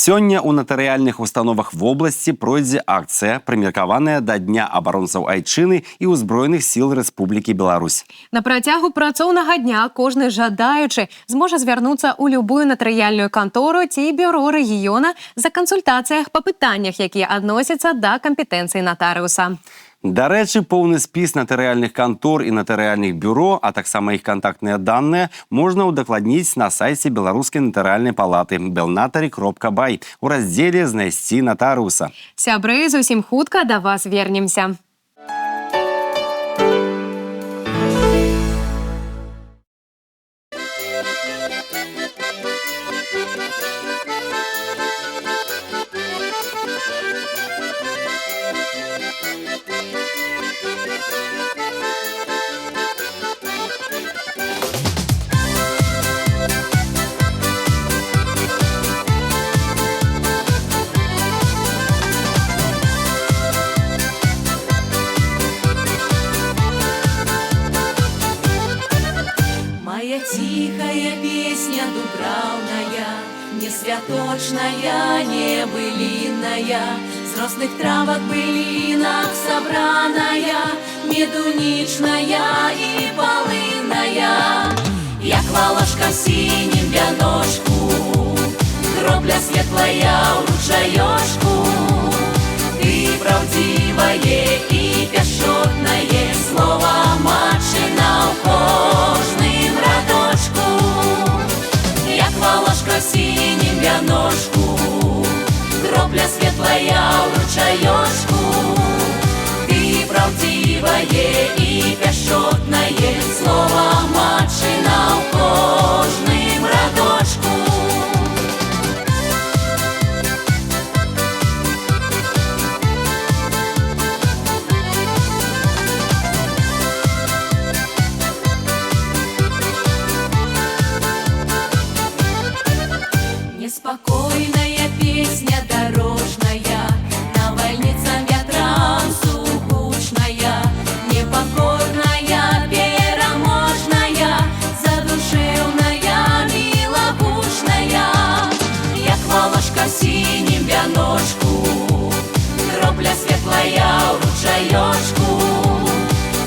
Сёння ў натарыяльных установах вобласці пройдзе акцыя, прымеркаваная да Дня абаронцаў айчыны і ўзброеных сіл Рэспублікі Беларусь. На працягу працоўнага дня кожны жадаючы зможа звярнуцца ў любую натарыяльную кантору ці бюро рэгіёна за кансультацыях па пытаннях, якія адносяцца да кампетэнцыі натарыуса. Дарэчы, поўны спіс натарыяльных кантор і натарыяльных бюро, а таксама іх кантактныя даныя можна ўдакладніць на сайце Беларускай натарыяльнай палаты belnotary.by у раздзеле «Знайсці натарыуса». Сябры, зусім хутка да вас вернемся. тихая песня дубравная, не святочная, не былинная, с росных травок былинах собраная, медуничная и полынная. Як волошка в синем вяношку, гробля светлая в ручаёшку. Ты правдивое и пяшотное слово матчына в кожным радочку. Як волошка в синем вяношку, гробля светлая в ручаёшку. Ты правдивое и пяшотное слово матчына в кожным радочку. Неспокойная песня дорожная, навальницам ветрам сухучная, непокорная, переможная, задушевная, милобушная. Як волошка в синем вяношку, гробля светлая в ручаёшку.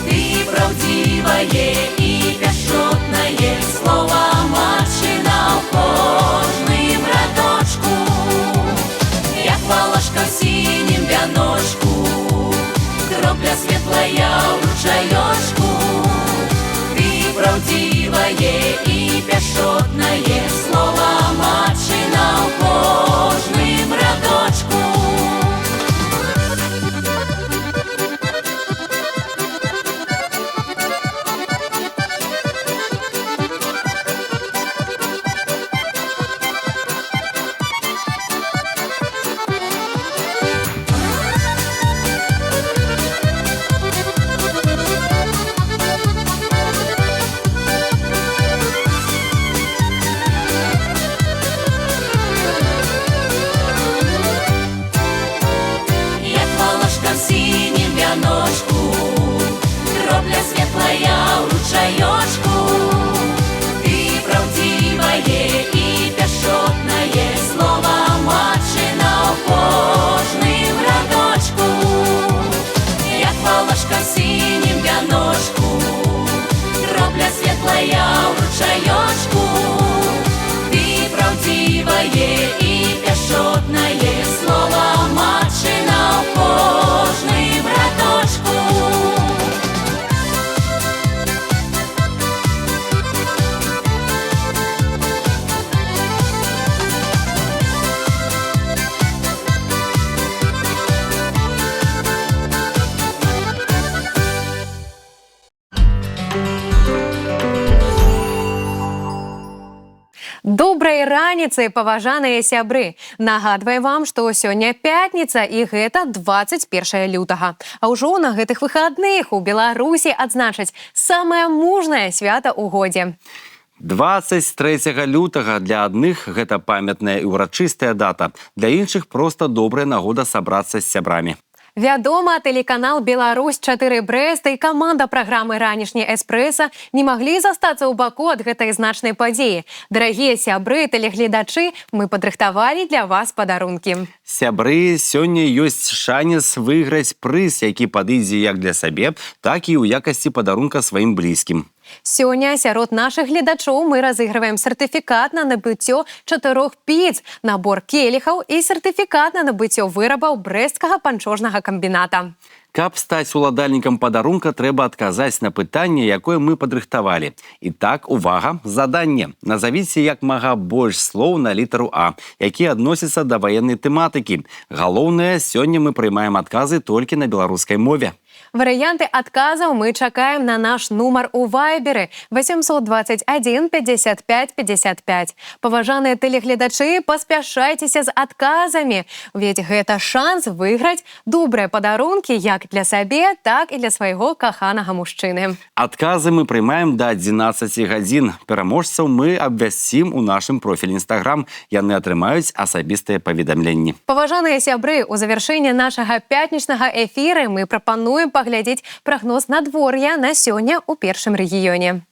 Ты правдивое и пяшотное слово матчына в кожным радочку. Як волошка в синем вяношку, гробля светлая в ручаёшку. Ты правдивое и пяшотное слово матчына в кожным радочку. Гробля светлая в ручаёшку. Ты правдивое и пяшотное слово матчына в кожным радочку. Як волошка в синем вяношку, гробля светлая в ручаёшку. Ты правдивое и пяшотное слово матчына в кожным радочку. Добрай раніцы, паважаныя сябры. Нагадваю вам, што сёння пятніца і гэта 21 лютага. А ўжо на гэтых выхадных у Беларусі адзначаць самае мужнае свята ў годзе. 23 лютага для адных гэта памятная і ўрачыстая дата, для іншых проста добрая нагода сабрацца з сябрамі. Вядома, тэлеканал «Беларусь-4 Брэст» і каманда праграмы «Ранішні эспрэса» не маглі застацца ў баку ад гэтай значнай падзеі. Дарагія сябры, тэлегледачы, мы падрыхтавалі для вас падарункі. Сябры, сёння ёсць шанец выйграць прыз, які падыдзе як для сабе, так і ў якасці падарунка сваім блізкім. Сёння сярод нашых гледачоў мы разыгрываем сертыфікат на набыццё 4 піц, набор келіхаў і сертыфікат на набыццё вырабаў брэсцкага панчожнага камбіната. Каб стаць уладальнікам падарунка, трэба адказаць на пытанне, якое мы падрыхтавалі. І так, увага, заданне. Назавіце як мага больш слоў на літару А, якія адносяцца да ваеннай тэматыкі. Галоўнае, сёння мы прыймаем адказы толькі на беларускай мове. Варыянты адказаў мы чакаем на наш нумар у вайберы 821 55 55. Паважаныя тэлегледачы, паспяшайцеся з адказамі, ведь гэта шанс выйграць добрыя падарункі як для сабе, так і для свайго каханага мужчыны. Адказы мы прыймаем да 11 гадзін. Пераможцаў мы абвясцім у нашым профілі Instagram. Яны атрымаюць асабістыя паведамленні. Паважаныя сябры, у завяршэнні нашага пятнічнага эфіры мы прапануем паглядзець прагноз надвор'я на сёння ў першым рэгіёне.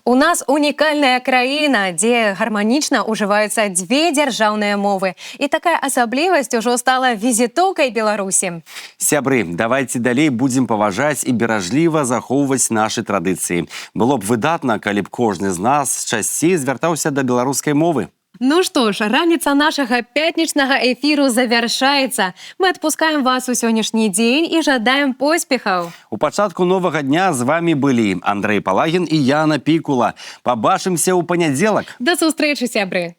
У нас унікальная краіна, дзе гарманічна ўжываюцца дзве дзяржаўныя мовы. І такая асаблівасць ужо стала візітоўкай Беларусі. Сябры, давайте далей будзем паважаць і беражліва захоўваць нашы традыцыі. Было б выдатна, калі б кожны з нас часцей звяртаўся да беларускай мовы. Ну што ж, раніца нашага пятнічнага эфіру завяршаецца. Мы адпускаем вас у сённяшні дзень і жадаем поспехаў. У пачатку новага дня з вамі былі Андрэй Палагін і Яна Пікула. Пабачымся ў панядзелак. Да сустрэчы, сябры!